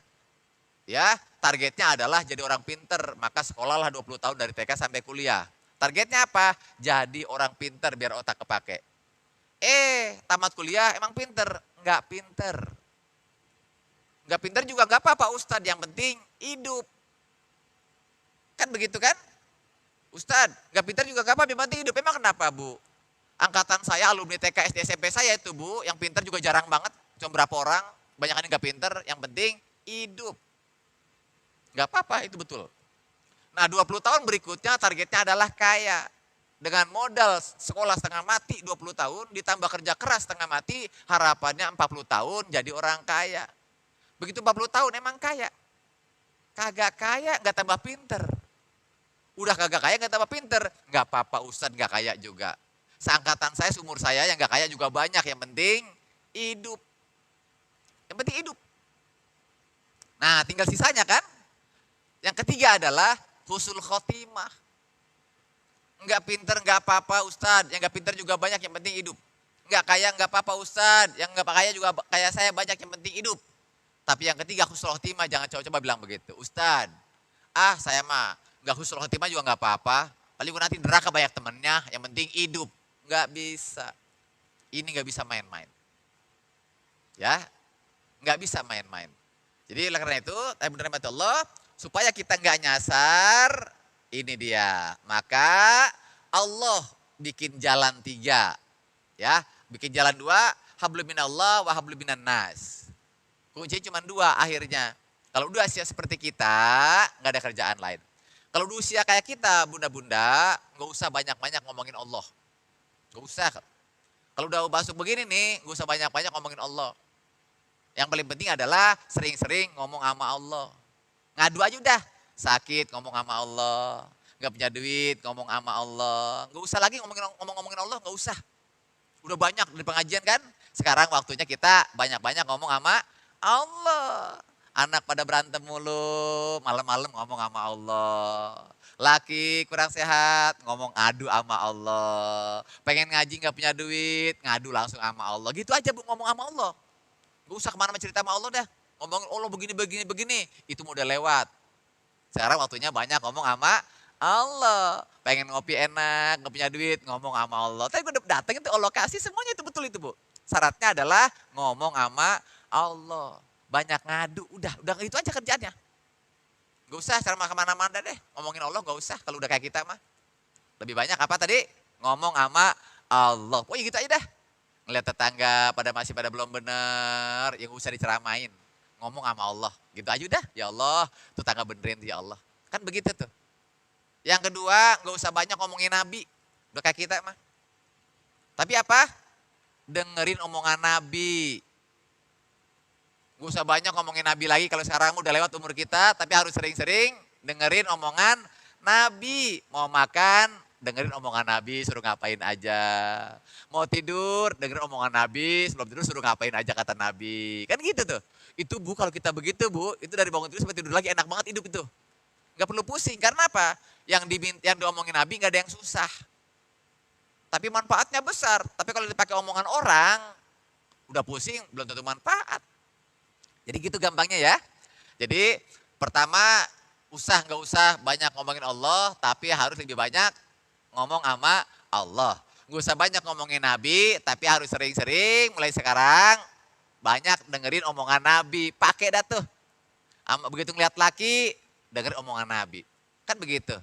Ya, targetnya adalah jadi orang pinter. Maka sekolahlah 20 tahun dari TK sampai kuliah. Targetnya apa? Jadi orang pinter biar otak kepake. Tamat kuliah emang pinter? Enggak pinter. Enggak pinter juga enggak apa-apa Ustadz, yang penting hidup. Kan begitu kan? Ustadz, enggak pinter juga enggak apa-apa, yang penting hidup. Emang kenapa Bu? Angkatan saya, alumni TK, SD, SMP saya itu Bu, yang pinter juga jarang banget. Cuma berapa orang, banyak yang enggak pinter, yang penting hidup. Enggak apa-apa, itu betul. Nah 20 tahun berikutnya targetnya adalah kaya. Dengan modal sekolah setengah mati 20 tahun, ditambah kerja keras setengah mati, harapannya 40 tahun jadi orang kaya. Begitu 40 tahun emang kaya. Kagak kaya gak tambah pinter. Udah kagak kaya gak tambah pinter. Gak apa-apa Ustadz gak kaya juga. Seangkatan saya, seumur saya yang gak kaya juga banyak. Yang penting hidup. Yang penting hidup. Nah tinggal sisanya kan. Yang ketiga adalah husnul khotimah. Enggak pinter enggak apa-apa Ustadz, yang enggak pinter juga banyak, yang penting hidup. Enggak kaya enggak apa-apa Ustadz, yang enggak kaya juga kayak saya banyak, yang penting hidup. Tapi yang ketiga husnul khotimah, jangan coba-coba bilang begitu. Ustadz, saya mah enggak husnul khotimah juga enggak apa-apa. Paling gue nanti neraka banyak temennya, yang penting hidup. Enggak bisa. Ini enggak bisa main-main. Ya, enggak bisa main-main. Jadi karena itu, benar Allah, supaya kita enggak nyasar, ini dia. Maka Allah bikin jalan 3. Ya, bikin jalan 2, hablum minallah wa hablum minan nas. Kuncinya cuma 2 akhirnya. Kalau udah usia seperti kita, nggak ada kerjaan lain. Kalau udah usia kayak kita, bunda-bunda, nggak usah banyak-banyak ngomongin Allah. Nggak usah. Kalau udah masuk begini nih, nggak usah banyak-banyak ngomongin Allah. Yang paling penting adalah sering-sering ngomong sama Allah. Ngadu aja udah. Sakit ngomong sama Allah. Nggak punya duit ngomong sama Allah. Nggak usah lagi ngomongin Allah, nggak usah. Udah banyak di pengajian kan. Sekarang waktunya kita banyak-banyak ngomong sama Allah. Anak pada berantem mulu, malam-malam ngomong sama Allah. Laki kurang sehat, ngomong adu sama Allah. Pengen ngaji nggak punya duit, ngadu langsung sama Allah. Gitu aja Bu, ngomong sama Allah. Nggak usah kemana-mana cerita sama Allah dah. Ngomongin Allah begini. Itu udah lewat. Sekarang waktunya banyak ngomong sama Allah. Pengen ngopi enak, nggak punya duit, ngomong sama Allah. Tapi gue udah dateng itu Allah kasih, semuanya itu betul itu Bu. Syaratnya adalah ngomong sama Allah. Banyak ngadu, udah itu aja kerjaannya. Gak usah cara kemana-mana deh, ngomongin Allah gak usah kalau udah kayak kita mah. Lebih banyak apa tadi? Ngomong sama Allah. Pokoknya gitu aja dah. Ngeliat tetangga masih pada belum bener, yang usah diceramain. Ngomong sama Allah, gitu aja udah. Ya Allah, tetangga benerin ya Allah. Kan begitu tuh. Yang kedua, nggak usah banyak ngomongin Nabi. Udah kayak kita mah. Tapi apa? Dengerin omongan Nabi. Nggak usah banyak ngomongin Nabi lagi kalau sekarang udah lewat umur kita. Tapi harus sering-sering dengerin omongan Nabi. Mau makan, dengerin omongan Nabi, suruh ngapain aja. Mau tidur, dengerin omongan Nabi, sebelum tidur suruh ngapain aja kata Nabi. Kan gitu tuh. Itu Bu, kalau kita begitu Bu, itu dari bangun tidur sampai tidur lagi enak banget hidup itu. Nggak perlu pusing, karena apa? Yang diomongin Nabi nggak ada yang susah. Tapi manfaatnya besar. Tapi kalau dipakai omongan orang, udah pusing, belum tentu manfaat. Jadi gitu gampangnya ya. Jadi pertama, nggak usah banyak ngomongin Allah, tapi harus lebih banyak ngomong sama Allah. Nggak usah banyak ngomongin Nabi, tapi harus sering-sering mulai sekarang banyak dengerin omongan Nabi. Pakai dah tuh. Begitu ngeliat laki, dengerin omongan Nabi. Kan begitu.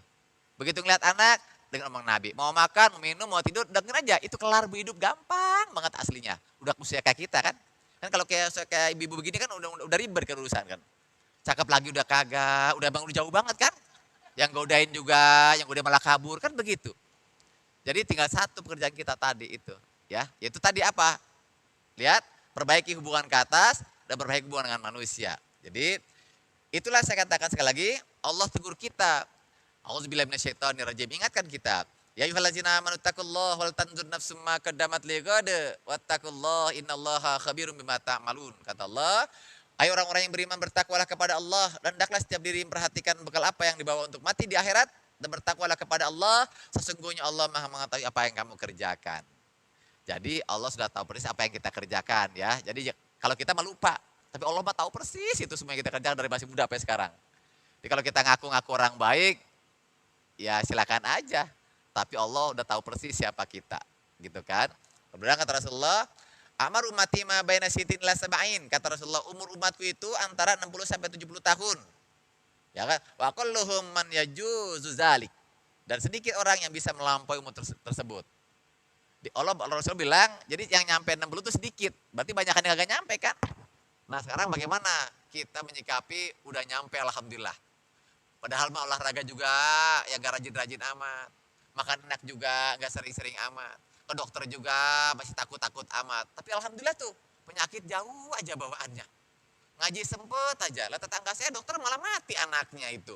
Begitu ngeliat anak, dengerin omongan Nabi. Mau makan, mau minum, mau tidur, dengerin aja. Itu kelar hidup gampang banget aslinya. Udah usia kayak kita kan. Kan kalau kayak ibu-ibu begini kan udah ribet kan urusan kan. Cakep lagi udah kagak, udah jauh banget kan. Yang godain juga, yang udah malah kabur, kan begitu. Jadi tinggal satu pekerjaan kita tadi itu. Ya, yaitu tadi apa? Lihat, perbaiki hubungan ke atas dan perbaiki hubungan dengan manusia. Jadi itulah saya katakan sekali lagi, Allah tegur kita. Auzubillahi minasyaitonirrajim, ingatkan kita. Ya ayyuhallazina amanu taqullaha wal tanzur nafsum ma qaddamat lighad wattaqullaha innallaha khabirum bima ta'malun. Kata Allah, ayo orang-orang yang beriman bertakwalah kepada Allah dan hendaklah setiap diri memperhatikan bekal apa yang dibawa untuk mati di akhirat dan bertakwalah kepada Allah, sesungguhnya Allah Maha mengetahui apa yang kamu kerjakan. Jadi Allah sudah tahu persis apa yang kita kerjakan ya. Jadi kalau kita mah lupa, tapi Allah mah tahu persis itu semua yang kita kerjakan dari masih muda sampai sekarang. Jadi kalau kita ngaku-ngaku orang baik, ya silakan aja. Tapi Allah udah tahu persis siapa kita, gitu kan? Kemudian kata Rasulullah, amar ummati ma baina sitin ila sab'in. Kata Rasulullah, umur umatku itu antara 60 sampai 70 tahun. Ya kan? Wa kulluhum man yajuzu zalik. Dan sedikit orang yang bisa melampaui umur tersebut. Allah Rasul bilang, jadi yang nyampe 60 itu sedikit. Berarti banyak yang gak nyampe kan? Nah sekarang bagaimana kita menyikapi udah nyampe alhamdulillah. Padahal mah olahraga juga ya gak rajin-rajin amat. Makan enak juga gak sering-sering amat. Ke dokter juga masih takut-takut amat. Tapi alhamdulillah tuh penyakit jauh aja bawaannya. Ngaji sempet aja. Lah tetangga saya dokter malah mati anaknya itu.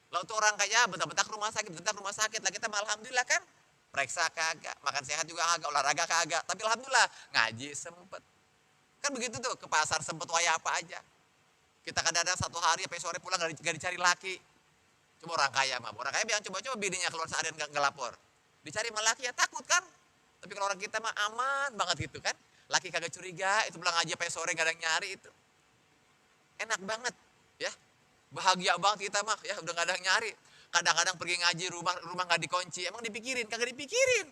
Lalu tuh orang kaya bentak-bentak rumah sakit. Lah kita malah alhamdulillah kan. Periksa kagak, makan sehat juga kagak, olahraga kagak. Tapi alhamdulillah ngaji sempet. Kan begitu tuh, ke pasar sempet waya apa aja. Kita kadang-kadang satu hari sampai sore pulang gak dicari laki. Coba orang kaya mah, orang kaya bilang coba-coba bininya keluar seharian gak lapor. Dicari sama laki ya takut kan. Tapi kalau orang kita mah aman banget gitu kan. Laki kagak curiga, itu pulang aja sampai sore gak ada yang nyari itu. Enak banget ya. Bahagia banget kita mah ya, udah gak ada yang nyari. Kadang-kadang pergi ngaji rumah gak dikunci, emang dipikirin, kagak dipikirin.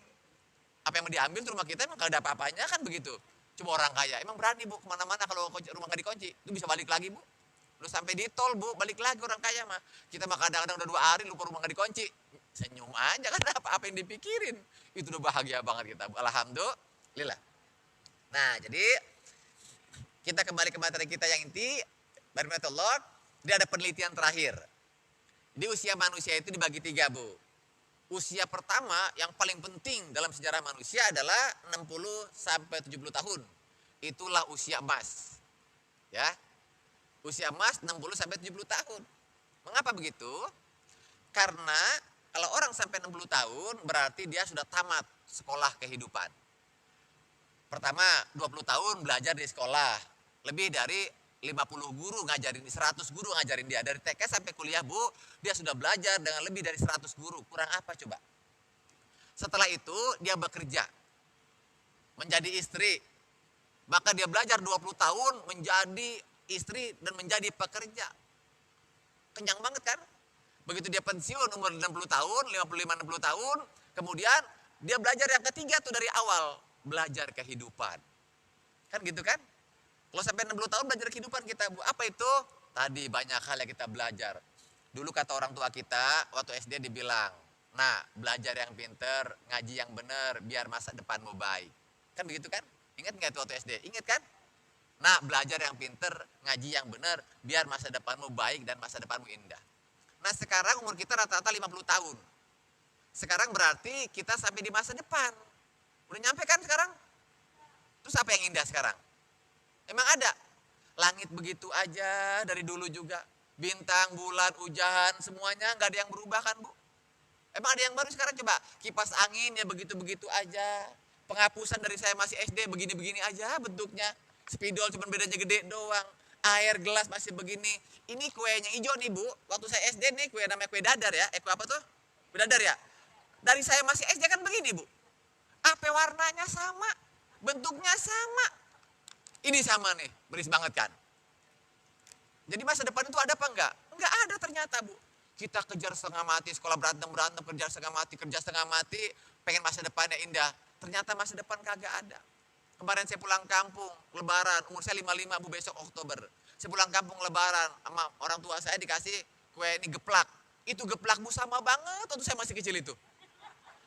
Apa yang mau diambil tuh rumah kita emang kagak ada apa-apanya kan begitu. Coba orang kaya, emang berani Bu kemana-mana kalau rumah gak dikunci, itu bisa balik lagi Bu. Lu sampai di tol Bu, balik lagi orang kaya mah. Kita mah kadang-kadang udah 2 hari lupa rumah gak dikunci. Senyum aja kan apa yang dipikirin. Itu udah bahagia banget kita Bu, alhamdulillah. Nah jadi kita kembali ke materi kita yang inti. Barakatallah, dia ada penelitian terakhir. Di usia manusia itu dibagi 3 Bu. Usia pertama yang paling penting dalam sejarah manusia adalah 60 sampai 70 tahun. Itulah usia emas. Ya. Usia emas 60 sampai 70 tahun. Mengapa begitu? Karena kalau orang sampai 60 tahun berarti dia sudah tamat sekolah kehidupan. Pertama 20 tahun belajar di sekolah. Lebih dari 50 guru ngajarin, 100 guru ngajarin dia. Dari TK sampai kuliah Bu, dia sudah belajar dengan lebih dari 100 guru. Kurang apa coba? Setelah itu dia bekerja. Menjadi istri. Maka dia belajar 20 tahun menjadi istri dan menjadi pekerja. Kenyang banget kan? Begitu dia pensiun umur 60 tahun, 55-60 tahun. Kemudian dia belajar yang ketiga tuh dari awal. Belajar kehidupan. Kan gitu kan? Kalau sampai 60 tahun belajar kehidupan kita Bu. Apa itu? Tadi banyak hal yang kita belajar. Dulu kata orang tua kita waktu SD dibilang, nah belajar yang pinter, ngaji yang bener, biar masa depanmu baik. Kan begitu kan? Ingat nggak itu waktu SD? Ingat kan? Nah belajar yang pinter, ngaji yang bener, biar masa depanmu baik dan masa depanmu indah. Nah sekarang umur kita rata-rata 50 tahun. Sekarang berarti kita sampai di masa depan. Udah nyampe kan sekarang? Terus apa yang indah sekarang? Emang ada? Langit begitu aja dari dulu juga. Bintang, bulan, hujan, semuanya nggak ada yang berubah kan Bu? Emang ada yang baru sekarang? Coba kipas angin ya begitu-begitu aja. Penghapusan dari saya masih SD begini-begini aja bentuknya. Spidol cuma bedanya gede doang. Air gelas masih begini. Ini kuenya hijau nih Bu. Waktu saya SD nih kue namanya kue dadar ya. Kue apa tuh? Kue dadar ya. Dari saya masih SD kan begini Bu. Apa warnanya sama. Bentuknya sama. Ini sama nih. Beris banget kan. Jadi masa depan itu ada apa enggak? Enggak ada ternyata Bu. Kita kejar setengah mati, sekolah berantem-berantem, kerja setengah mati, pengen masa depannya indah. Ternyata masa depan kagak ada. Kemarin saya pulang kampung, lebaran, umur saya 55 Bu, besok Oktober. Saya pulang kampung lebaran, sama orang tua saya dikasih kue ini geplak. Itu geplak Bu sama banget waktu saya masih kecil itu.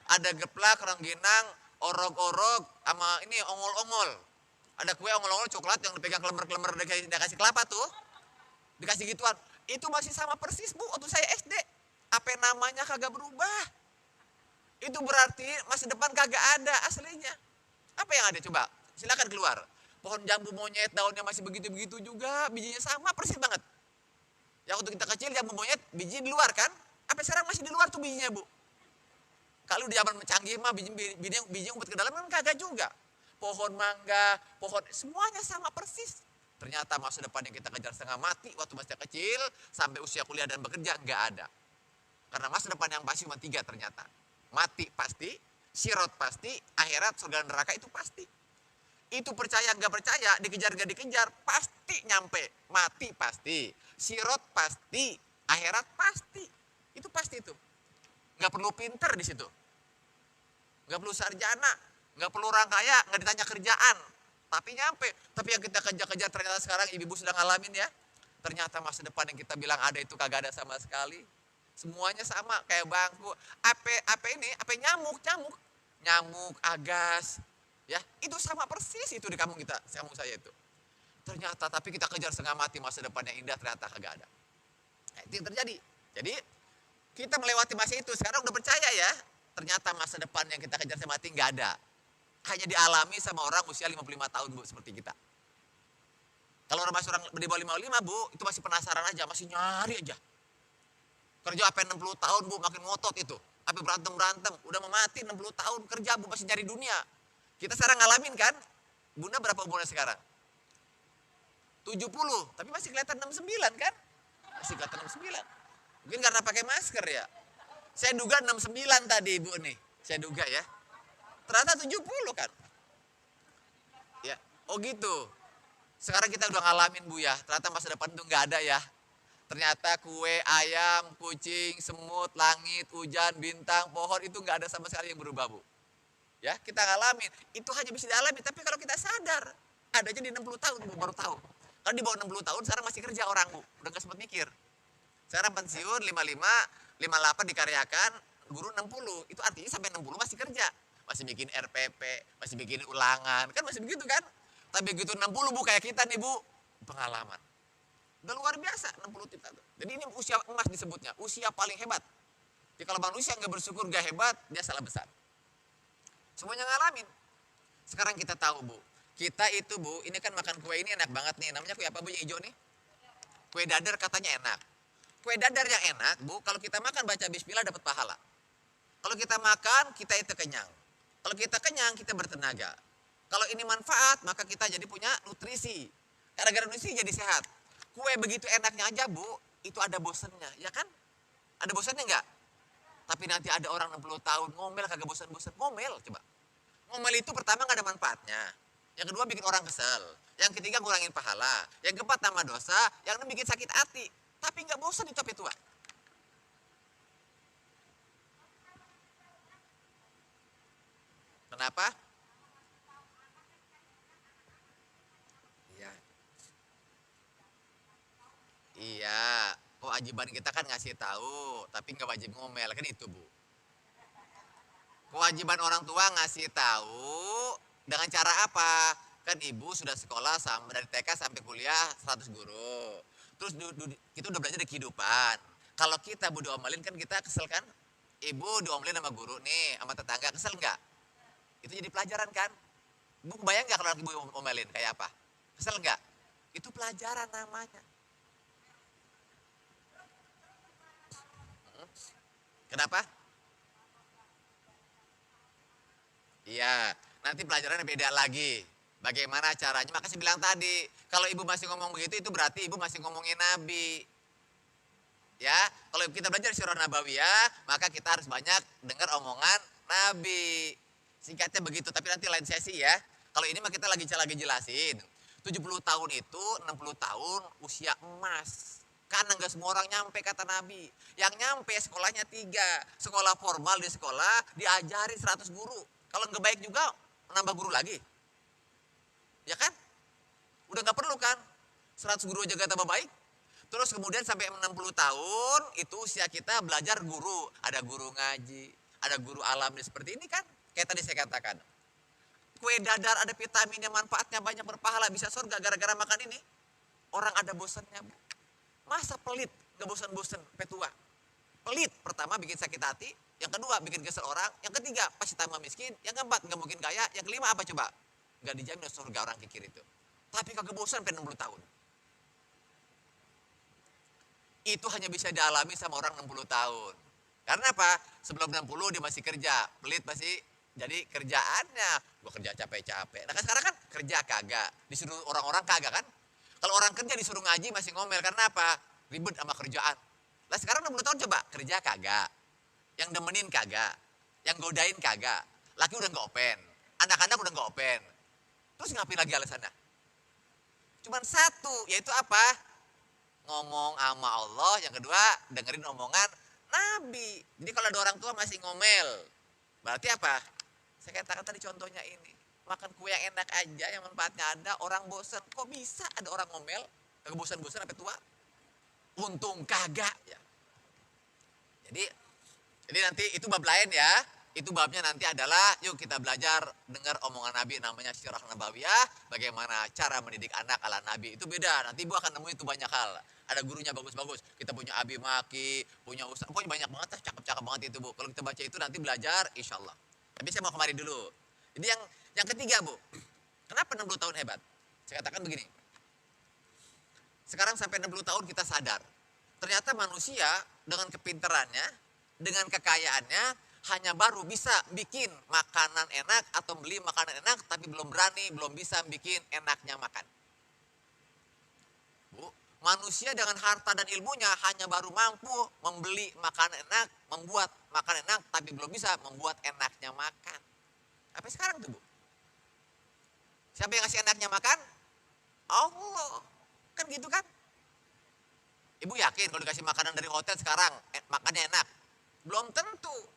Ada geplak, rengginang, orok-orok, sama ini ongol-ongol. Ada kue ongol-ongol coklat yang dipegang kelemer-kelemer, dikasih kelapa tuh. Dikasih gituan. Itu masih sama persis Bu waktu saya SD. Apa namanya kagak berubah. Itu berarti masa depan kagak ada aslinya. Apa yang ada coba? Silakan keluar. Pohon jambu monyet daunnya masih begitu-begitu juga. Bijinya sama persis banget. Yang waktu kita kecil jambu monyet biji di luar kan. Apa sekarang masih di luar tuh bijinya Bu. Kalau di zaman canggih mah biji umpet ke dalam kan kagak juga. Pohon mangga, pohon semuanya sama persis. Ternyata masa depan yang kita kejar setengah mati waktu masih kecil sampai usia kuliah dan bekerja enggak ada. Karena masa depan yang pasti cuma 3 ternyata. Mati pasti, sirot pasti, akhirat surga dan neraka itu pasti. Itu percaya enggak percaya, dikejar enggak dikejar, pasti nyampe. Mati pasti, sirot pasti, akhirat pasti. Itu pasti itu. Enggak perlu pinter di situ. Enggak perlu sarjana, enggak perlu orang kaya, enggak ditanya kerjaan. Tapi nyampe. Tapi yang kita kejar-kejar ternyata sekarang ibu-ibu sudah ngalamin ya. Ternyata masa depan yang kita bilang ada itu kagak ada sama sekali. Semuanya sama kayak bangku. Apa ini? Apa nyamuk. Nyamuk, agas. Ya, itu sama persis itu di kampung kita, kampung saya itu. Ternyata tapi kita kejar setengah mati masa depan yang indah ternyata kagak ada. Nah, itu yang terjadi. Jadi kita melewati masa itu. Sekarang udah percaya ya. Ternyata masa depan yang kita kejar setengah mati nggak ada. Hanya dialami sama orang usia 55 tahun Bu, seperti kita. Kalau orang di bawah 55 Bu, itu masih penasaran aja, masih nyari aja. Kerja apa 60 tahun Bu, makin ngotot itu. Apa berantem, udah mau mati 60 tahun kerja Bu, masih nyari dunia. Kita sekarang ngalamin kan, Bunda berapa umurnya sekarang? 70, tapi masih kelihatan 69 kan? Masih kelihatan 69. Mungkin karena pakai masker ya. Saya duga 69 tadi Ibu nih, saya duga ya. Ternyata 70 kan. Ya, oh gitu. Sekarang kita udah ngalamin Bu ya. Ternyata masa depan itu nggak ada ya. Ternyata kue, ayam, kucing, semut, langit, hujan, bintang, pohon itu nggak ada sama sekali yang berubah Bu. Ya, kita ngalamin. Itu hanya bisa dialami. Tapi kalau kita sadar, adanya di 60 tahun Bu baru tahu. Kalau di bawah 60 tahun sekarang masih kerja orang Bu. Udah nggak sempat mikir. Sekarang pensiun 55, 58 dikaryakan, guru 60. Itu artinya sampai 60 masih kerja. Masih bikin RPP, masih bikin ulangan, kan masih begitu kan? Tapi begitu 60 Bu kayak kita nih Bu, pengalaman. Udah luar biasa 60 kita tuh. Jadi ini usia emas disebutnya, usia paling hebat. Jadi kalau manusia nggak bersyukur nggak hebat, dia salah besar. Semuanya ngalamin. Sekarang kita tahu Bu, kita itu Bu, ini kan makan kue ini enak banget nih. Namanya kue apa Bu yang hijau nih? Kue dadar katanya enak. Kue dadar yang enak Bu, kalau kita makan baca bismillah dapat pahala. Kalau kita makan, kita itu kenyang. Kalau kita kenyang, kita bertenaga. Kalau ini manfaat, maka kita jadi punya nutrisi. Gara-gara nutrisi jadi sehat. Kue begitu enaknya aja Bu, itu ada bosennya, ya kan? Ada bosennya enggak? Tapi nanti ada orang 60 tahun, ngomel kagak bosan-bosan. Ngomel coba. Ngomel itu pertama gak ada manfaatnya. Yang kedua bikin orang kesel. Yang ketiga ngurangin pahala. Yang keempat tambah dosa. Yang enam bikin sakit hati. Tapi gak bosan itu sampai tua. Kenapa? Iya. Iya, kewajiban kita kan ngasih tahu, tapi nggak wajib ngomel kan itu Bu. Kewajiban orang tua ngasih tahu dengan cara apa? Kan ibu sudah sekolah dari TK sampai kuliah 100 guru. Terus kita udah belajar di kehidupan. Kalau kita Bu diomelin kan kita kesel kan? Ibu diomelin sama guru nih, sama tetangga, kesel nggak? Itu jadi pelajaran kan? Bu kebayang nggak kalau ibu omelin kayak apa? Kesel nggak? Itu pelajaran namanya. Kenapa? Iya, nanti pelajarannya beda lagi. Bagaimana caranya? Makanya saya bilang tadi, kalau ibu masih ngomong begitu, itu berarti ibu masih ngomongin Nabi. Ya, kalau kita belajar Sirah Nabawiyah, maka kita harus banyak dengar omongan Nabi. Singkatnya begitu, tapi nanti lain sesi ya. Kalau ini mah kita lagi jelasin. 70 tahun itu 60 tahun usia emas. Karena nggak semua orang nyampe kata Nabi. Yang nyampe sekolahnya 3. Sekolah formal di sekolah diajari 100 guru. Kalau nggak baik juga nambah guru lagi. Ya kan? Udah nggak perlu kan? 100 guru aja gak tambah baik. Terus kemudian sampai 60 tahun itu usia kita belajar guru. Ada guru ngaji, ada guru alam seperti ini kan. Kayak tadi saya katakan. Kue dadar ada vitaminnya, manfaatnya banyak, berpahala, bisa surga gara-gara makan ini. Orang ada bosannya. Masa pelit, gak bosan-bosan, sampai tua. Pelit, pertama bikin sakit hati. Yang kedua bikin kesel orang. Yang ketiga pasti tambah miskin. Yang keempat gak mungkin kaya. Yang kelima apa coba? Gak dijamin surga orang kikir itu. Tapi kagak bosan sampai 60 tahun. Itu hanya bisa dialami sama orang 60 tahun. Karena apa? Sebelum 60 dia masih kerja. Pelit masih jadi kerjaannya. Gua kerja capek-capek. Nah sekarang kan kerja kagak. Disuruh orang-orang kagak kan? Kalau orang kerja disuruh ngaji masih ngomel. Karena apa? Ribet sama kerjaan. Lah sekarang 60 tahun coba. Kerja kagak. Yang demenin kagak. Yang godain kagak. Laki udah gak open. Anak-anak udah gak open. Terus ngapain lagi alasannya? Cuman satu. Yaitu apa? Ngomong sama Allah, yang kedua dengerin omongan Nabi. Jadi kalau ada orang tua masih ngomel, berarti apa? Saya katakan tadi contohnya ini, makan kue yang enak aja, yang manfaatnya ada, orang bosan. Kok bisa ada orang ngomel, kagak bosan-bosan sampai tua? Untung kagak ya. Jadi nanti itu bab lain ya. Itu babnya nanti adalah yuk kita belajar dengar omongan Nabi namanya Sirah Nabawiyah. Bagaimana cara mendidik anak ala Nabi. Itu beda, nanti ibu akan nemuin itu banyak hal. Ada gurunya bagus-bagus. Kita punya Abi Maki, punya Ustaz. Pokoknya banyak banget lah, cakep-cakep banget itu Bu. Kalau kita baca itu nanti belajar insya Allah. Tapi saya mau kemari dulu. Jadi yang ketiga Bu. Kenapa 60 tahun hebat? Saya katakan begini. Sekarang sampai 60 tahun kita sadar. Ternyata manusia dengan kepintarannya, dengan kekayaannya, hanya baru bisa bikin makanan enak atau beli makanan enak, tapi belum berani, belum bisa bikin enaknya makan. Bu, manusia dengan harta dan ilmunya hanya baru mampu membeli makanan enak, membuat makanan enak, tapi belum bisa membuat enaknya makan. Sampai sekarang tuh Bu. Siapa yang ngasih enaknya makan? Allah. Kan gitu kan? Ibu yakin kalau dikasih makanan dari hotel sekarang, makannya enak? Belum tentu.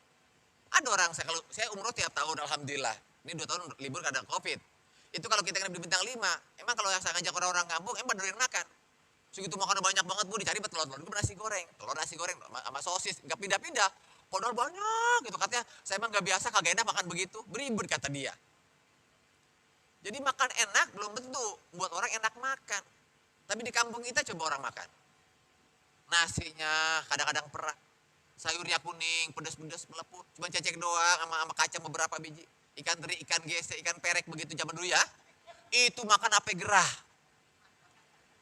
Ada orang, saya umroh tiap tahun alhamdulillah. Ini 2 tahun libur karena Covid. Itu kalau kita kena di bintang 5, emang kalau yang saya ngajak orang-orang kampung, emang doyan makan. Segitu makanan banyak banget Bu, dicari telur-telur, nasi goreng sama sosis, nggak pindah-pindah. Padahal banyak gitu katanya, saya emang nggak biasa, kagak enak makan begitu, beribet kata dia. Jadi makan enak belum tentu buat orang enak makan. Tapi di kampung kita coba orang makan. Nasinya kadang-kadang perah. Sayurnya kuning, pedas-pedas, melepuh. Cuma cecek doang sama kacang beberapa biji. Ikan teri, ikan gese, ikan perek begitu zaman dulu ya. Itu makan apa gerah.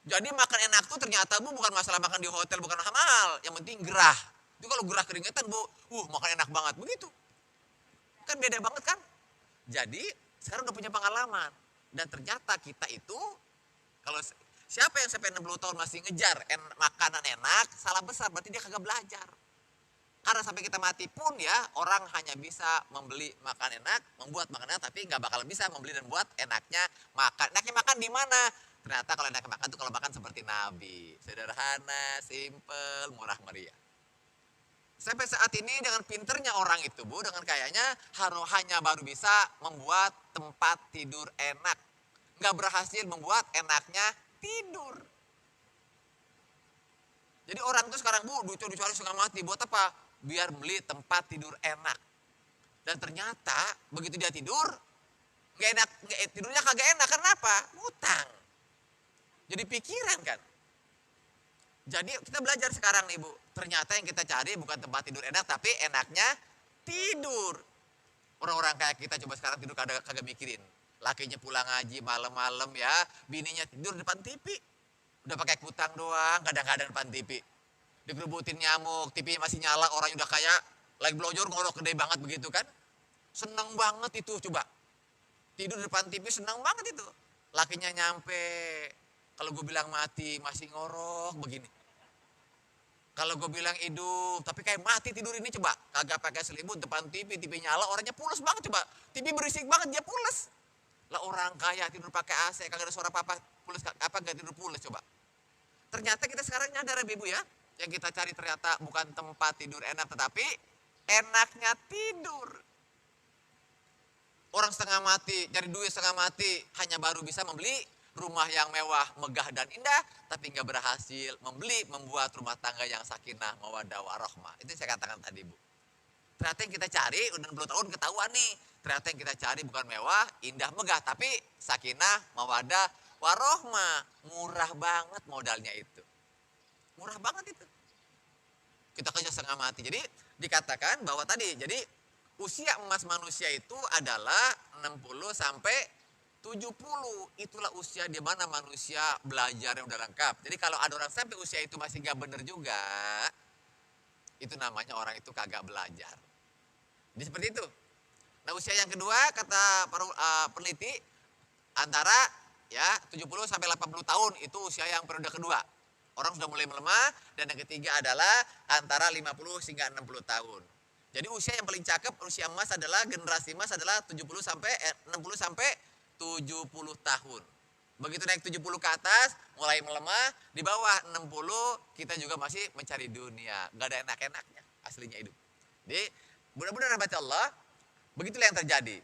Jadi makan enak tuh ternyata Bu bukan masalah makan di hotel, bukan mahal. Yang penting gerah. Itu kalau gerah keringetan Bu, makan enak banget begitu. Kan beda banget kan? Jadi sekarang udah punya pengalaman. Dan ternyata kita itu, kalau siapa yang sampai 60 tahun masih ngejar makanan enak, salah besar, berarti dia kagak belajar. Karena sampai kita mati pun ya, orang hanya bisa membeli makan enak, membuat makan enak, tapi nggak bakal bisa membeli dan buat enaknya makan. Enaknya makan di mana? Ternyata kalau enaknya makan tuh kalau makan seperti Nabi. Sederhana, simple, murah meriah. Sampai saat ini dengan pinternya orang itu Bu, dengan kayaknya hanya baru bisa membuat tempat tidur enak. Nggak berhasil membuat enaknya tidur. Jadi orang tuh sekarang Bu, dicari setengah mati, buat apa? Biar beli tempat tidur enak. Dan ternyata begitu dia tidur, nggak enak, tidurnya kagak enak. Kenapa? Utang. Jadi pikiran kan. Jadi kita belajar sekarang nih Bu. Ternyata yang kita cari bukan tempat tidur enak, tapi enaknya tidur. Orang-orang kayak kita coba sekarang tidur kagak mikirin. Lakinya pulang ngaji malam-malam ya, bininya tidur depan TV. Udah pakai kutang doang, kadang-kadang depan TV. Dikerubutin nyamuk, TV masih nyala, orang udah kayak lagi blojor ngorok gede banget begitu kan. Seneng banget itu coba. Tidur depan TV seneng banget itu. Lakinya nyampe, kalau gue bilang mati masih ngorok begini. Kalau gue bilang hidup, tapi kayak mati tidur ini coba. Kagak pakai selimut depan TV, TV nyala, orangnya pules banget coba. TV berisik banget, dia pules. Lah orang kaya tidur pakai AC, kagak ada suara apa-apa, pules apa gak tidur pules coba. Ternyata kita sekarang nyadar ya Ibu ya. Yang kita cari ternyata bukan tempat tidur enak, tetapi enaknya tidur. Orang setengah mati, cari duit setengah mati, hanya baru bisa membeli rumah yang mewah, megah dan indah, tapi nggak berhasil membuat rumah tangga yang sakinah, mawaddah, warahmah. Itu saya katakan tadi Bu. Ternyata yang kita cari udah 60 tahun ketahuan nih. Ternyata yang kita cari bukan mewah, indah, megah, tapi sakinah, mawaddah, warahmah. Murah banget modalnya itu. Murah banget itu. Kita kerja setengah mati. Jadi dikatakan bahwa tadi, jadi usia emas manusia itu adalah 60 sampai 70, itulah usia di mana manusia belajar yang udah lengkap. Jadi kalau ada orang sampai usia itu masih gak bener juga, itu namanya orang itu kagak belajar. Jadi seperti itu. Nah usia yang kedua kata peneliti antara ya 70 sampai 80 tahun itu usia yang periode kedua. Orang sudah mulai melemah dan yang ketiga adalah antara 50 hingga 60 tahun. Jadi usia yang paling cakep, usia emas adalah generasi emas adalah 60 sampai 70 tahun. Begitu naik 70 ke atas, mulai melemah. Di bawah 60 kita juga masih mencari dunia. Gak ada enak-enaknya aslinya hidup. Jadi mudah-mudahan rahmat Allah, begitulah yang terjadi.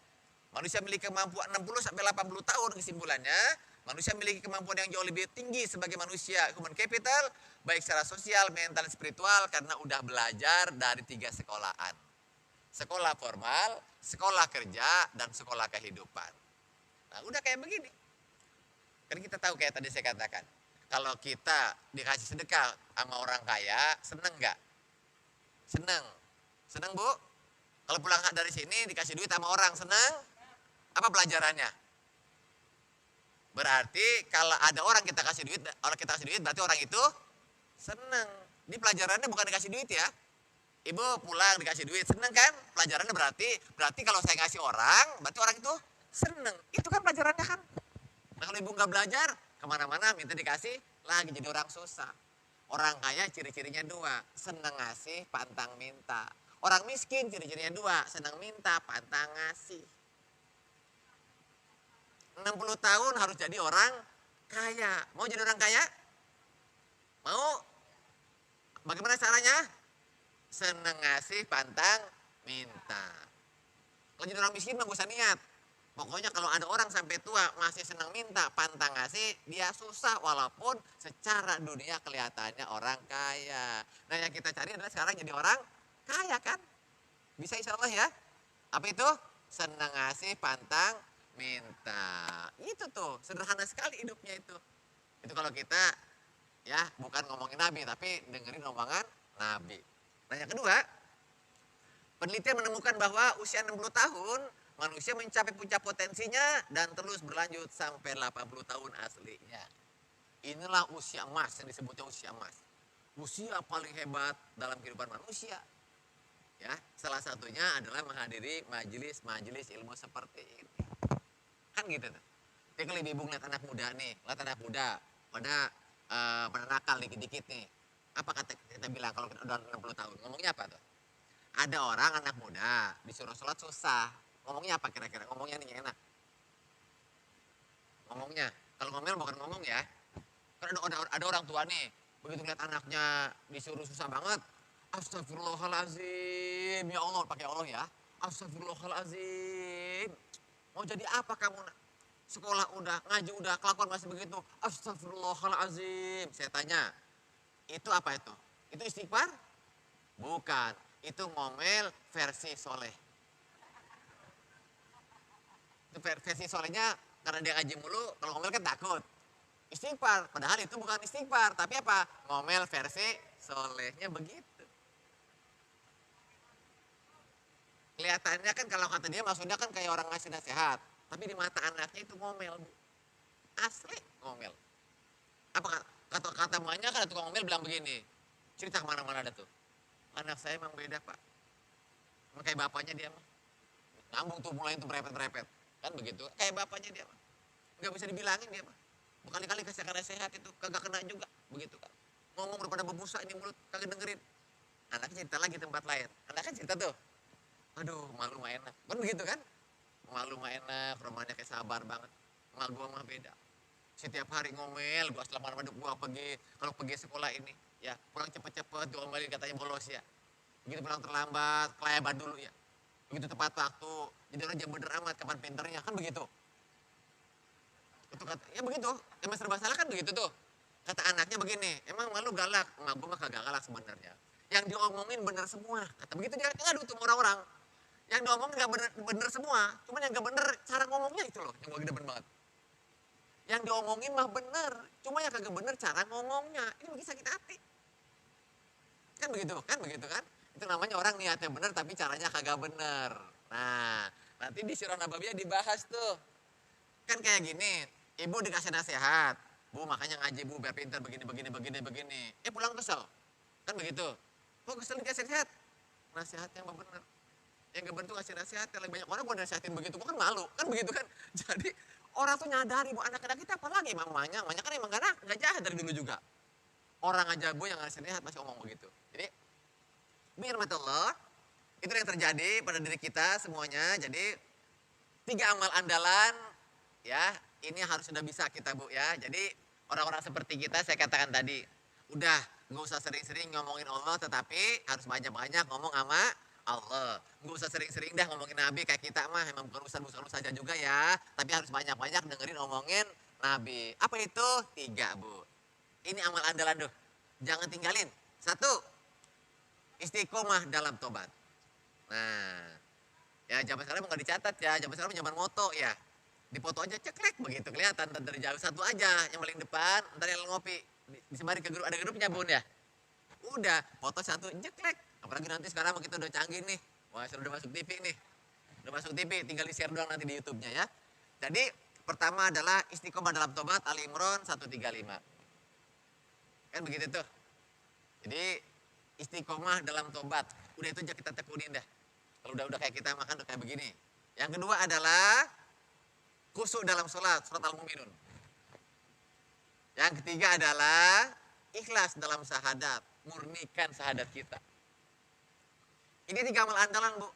Manusia memiliki kemampuan 60 sampai 80 tahun kesimpulannya. Manusia memiliki kemampuan yang jauh lebih tinggi sebagai manusia. Human capital, baik secara sosial, mental, spiritual. Karena udah belajar dari 3 sekolahan. Sekolah formal, sekolah kerja, dan sekolah kehidupan. Nah udah kayak begini. Kan kita tahu kayak tadi saya katakan. Kalau kita dikasih sedekah sama orang kaya, seneng gak? Seneng. Seneng Bu? Kalau pulang dari sini dikasih duit sama orang, seneng? Apa pelajarannya? Berarti kalau ada orang kita kasih duit, berarti orang itu seneng. Ini pelajarannya bukan dikasih duit ya. Ibu pulang dikasih duit, seneng kan? Pelajarannya berarti kalau saya ngasih orang, berarti orang itu seneng. Itu kan pelajarannya kan. Nah kalau ibu nggak belajar, kemana-mana minta dikasih, lagi jadi orang susah. Orang kaya ciri-cirinya 2, seneng ngasih, pantang minta. Orang miskin ciri-cirinya 2, seneng minta, pantang ngasih. 60 tahun harus jadi orang kaya. Mau jadi orang kaya? Mau? Bagaimana caranya? Seneng ngasih, pantang minta. Kalau jadi orang miskin mah gak usah niat. Pokoknya kalau ada orang sampai tua masih senang minta, pantang ngasih, dia susah walaupun secara dunia kelihatannya orang kaya. Nah yang kita cari adalah sekarang jadi orang kaya kan? Bisa insya Allah ya. Apa itu? Senang ngasih, pantang minta. Itu tuh, sederhana sekali hidupnya itu. Itu kalau kita ya bukan ngomongin Nabi, tapi dengerin omongan Nabi. Nah yang kedua, penelitian menemukan bahwa usia 60 tahun manusia mencapai puncak potensinya dan terus berlanjut sampai 80 tahun aslinya. Inilah usia emas yang disebutnya usia emas. Usia paling hebat dalam kehidupan manusia. Ya, salah satunya adalah menghadiri majelis-majelis ilmu seperti ini. Kan gitu tuh. Jadi kalau ibu ngeliat anak muda nih, ngeliat anak muda pada nakal dikit-dikit nih. Apa kata kita bilang kalau udah 60 tahun? Ngomongnya apa tuh? Ada orang anak muda disuruh sholat susah. Ngomongnya apa kira-kira? Ngomongnya nih enak. Ngomongnya, kalau ngomel bukan ngomong ya. Kan ada orang tua nih, begitu lihat anaknya disuruh susah banget. Astagfirullahaladzim, ya Allah, pakai Allah ya. Astagfirullahaladzim. Mau jadi apa kamu? Sekolah udah, ngaji udah, kelakuan masih begitu. Astagfirullahaladzim. Saya tanya, itu apa itu? Itu istighfar? Bukan, itu ngomel versi soleh. Itu versi solehnya karena dia ngaji mulu, kalau ngomel kan takut. Istighfar, padahal itu bukan istighfar, tapi apa? Ngomel versi solehnya begitu. Kelihatannya kan kalau kata dia maksudnya kan kayak orang ngasih nasihat. Tapi di mata anaknya itu ngomel, Bu. Asli ngomel. Apa kata emaknya kan tukang ngomel bilang begini. Cerita kemana-mana ada tuh. Anak saya emang beda, Pak. Emang kayak bapaknya dia mah. Ngambung tuh mulai itu berepet-berepet. Kan begitu. Kayak bapaknya dia mah. Nggak bisa dibilangin dia mah. Berkali-kali kasih nasihat itu kagak kena juga. Begitu kan. Ngomong daripada berbusa ini mulut kagak dengerin. Anaknya cerita lagi tempat lain. Anaknya cerita tuh. Aduh, malu mah enak. Kan begitu kan? Malu mah enak, rumahnya kayak sabar banget. Mal gua mah beda. Setiap hari ngomel, gua selama hidup gua pergi, kalau pergi sekolah ini, ya pulang cepet-cepet, diomelin katanya bolos ya. Begitu pulang terlambat, kelayaban dulu ya. Begitu tepat waktu, jadi orang jangan bener amat, kapan pinternya, kan begitu. Itu kata, ya begitu, emang serba salah kan begitu tuh. Kata anaknya begini, emang malu galak, emak gua mah kagak galak sebenarnya. Yang diomongin bener semua, kata begitu dia ngadu tuh orang-orang. Yang diomongin gak bener semua, cuman yang gak bener cara ngomongnya itu loh, yang gua demen banget. Yang diomongin mah bener, cuma yang kagak bener cara ngomongnya, ini bikin sakit hati. Kan begitu kan? Itu namanya orang niatnya bener tapi caranya kagak bener. Nah, nanti di Sirah Nabawiyah dibahas tuh. Kan kayak gini, ibu dikasih nasihat, Bu makanya ngaji Bu biar pintar begini. Pulang kesel, kan begitu. Kok kesel dikasih nasihat? Nasihat yang bener. Yang gak bener tuh ngasih nasihat, yang banyak orang gue nasihatin begitu, gue kan malu, kan begitu kan. Jadi orang tuh nyadari, Bu anak-anak kita apalagi mamanya kan emang gak jahat dari dulu juga. Orang aja Bu yang ngasih nasihat masih ngomong begitu. Jadi, bismillah, itu yang terjadi pada diri kita semuanya. Jadi, 3 amal andalan, ya ini harus sudah bisa kita Bu ya. Jadi orang-orang seperti kita saya katakan tadi, udah gak usah sering-sering ngomongin Allah, tetapi harus banyak-banyak ngomong sama Allah. Gak usah sering-sering dah ngomongin Nabi kayak kita mah emang bukan urusan saja juga ya. Tapi harus banyak-banyak dengerin ngomongin Nabi. Apa itu? 3 Bu. Ini amal andalan tuh. Jangan tinggalin. 1, istiqomah dalam tobat. Nah, ya zaman sekarang nggak dicatat ya. Zaman sekarang zaman moto ya. Dipoto aja ceklek begitu kelihatan dari jauh. 1 aja yang paling depan. Ntar yang ngopi. Disembari ke grup, ada grupnya Bun ya. Udah, foto 1 jeklek. Apalagi nanti sekarang kita udah canggih nih. Wah, sudah masuk TV nih. Udah masuk TV, tinggal di-share doang nanti di YouTube-nya ya. Jadi, pertama adalah istiqomah dalam tobat, Ali Imran 135. Kan begitu tuh. Jadi, istiqomah dalam tobat. Udah itu aja kita tekunin dah. Kalau udah kayak kita makan udah kayak begini. Yang kedua adalah khusyuk dalam sholat, surat Al-Mu'minun. Yang ketiga adalah ikhlas dalam syahadat, murnikan syahadat kita. Ini 3 amal andalan Bu.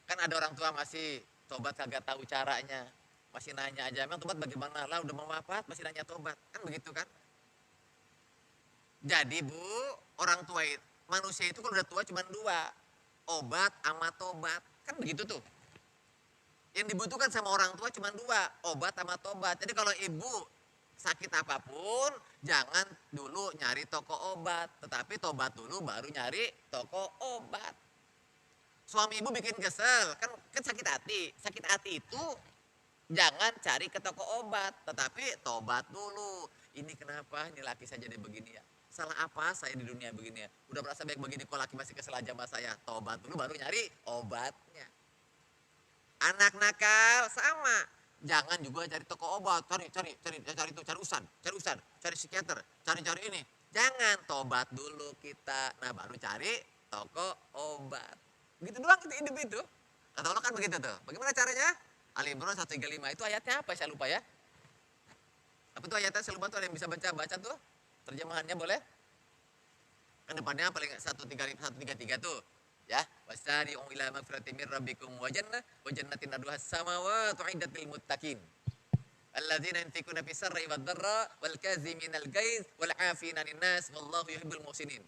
Kan ada orang tua masih tobat kagak tahu caranya. Masih nanya aja, emang tobat bagaimana? Lah udah mau wafat masih nanya tobat. Kan begitu kan? Jadi Bu, orang tua itu, manusia itu kan udah tua cuma 2. Obat sama tobat. Kan begitu tuh. Yang dibutuhkan sama orang tua cuma 2. Obat sama tobat. Jadi kalau ibu sakit apapun, jangan dulu nyari toko obat. Tetapi tobat dulu baru nyari toko obat. Suami ibu bikin kesel, kan sakit hati. Sakit hati itu jangan cari ke toko obat. Tetapi tobat dulu. Ini kenapa, ini laki saya jadi begini ya. Salah apa saya di dunia begini ya. Udah merasa baik begini kok laki masih kesel aja sama saya. Tobat dulu baru nyari obatnya. Anak nakal sama. Jangan juga cari toko obat, cari usan, cari psikiater, cari ini. Jangan, tobat dulu kita. Nah, baru cari toko obat. Begitu doang kita hidup itu. Kata Allah kan begitu tuh. Bagaimana caranya? Ali Imran 135 itu ayatnya apa? Saya lupa ya. Apa tuh ayatnya? Saya lupa tuh, ada yang bisa baca tuh. Terjemahannya boleh? Kan depannya paling 133 tuh. Ya, wasari'u ila magfiratin min rabbikum wa jannatin arduha as-samawati 'iddatil muttaqin. Alladzina yunfiquna fis sarri wad dharra wal kaziminal ghaiz wal 'afina 'anil nas wallahu yuhibbul muhsinin.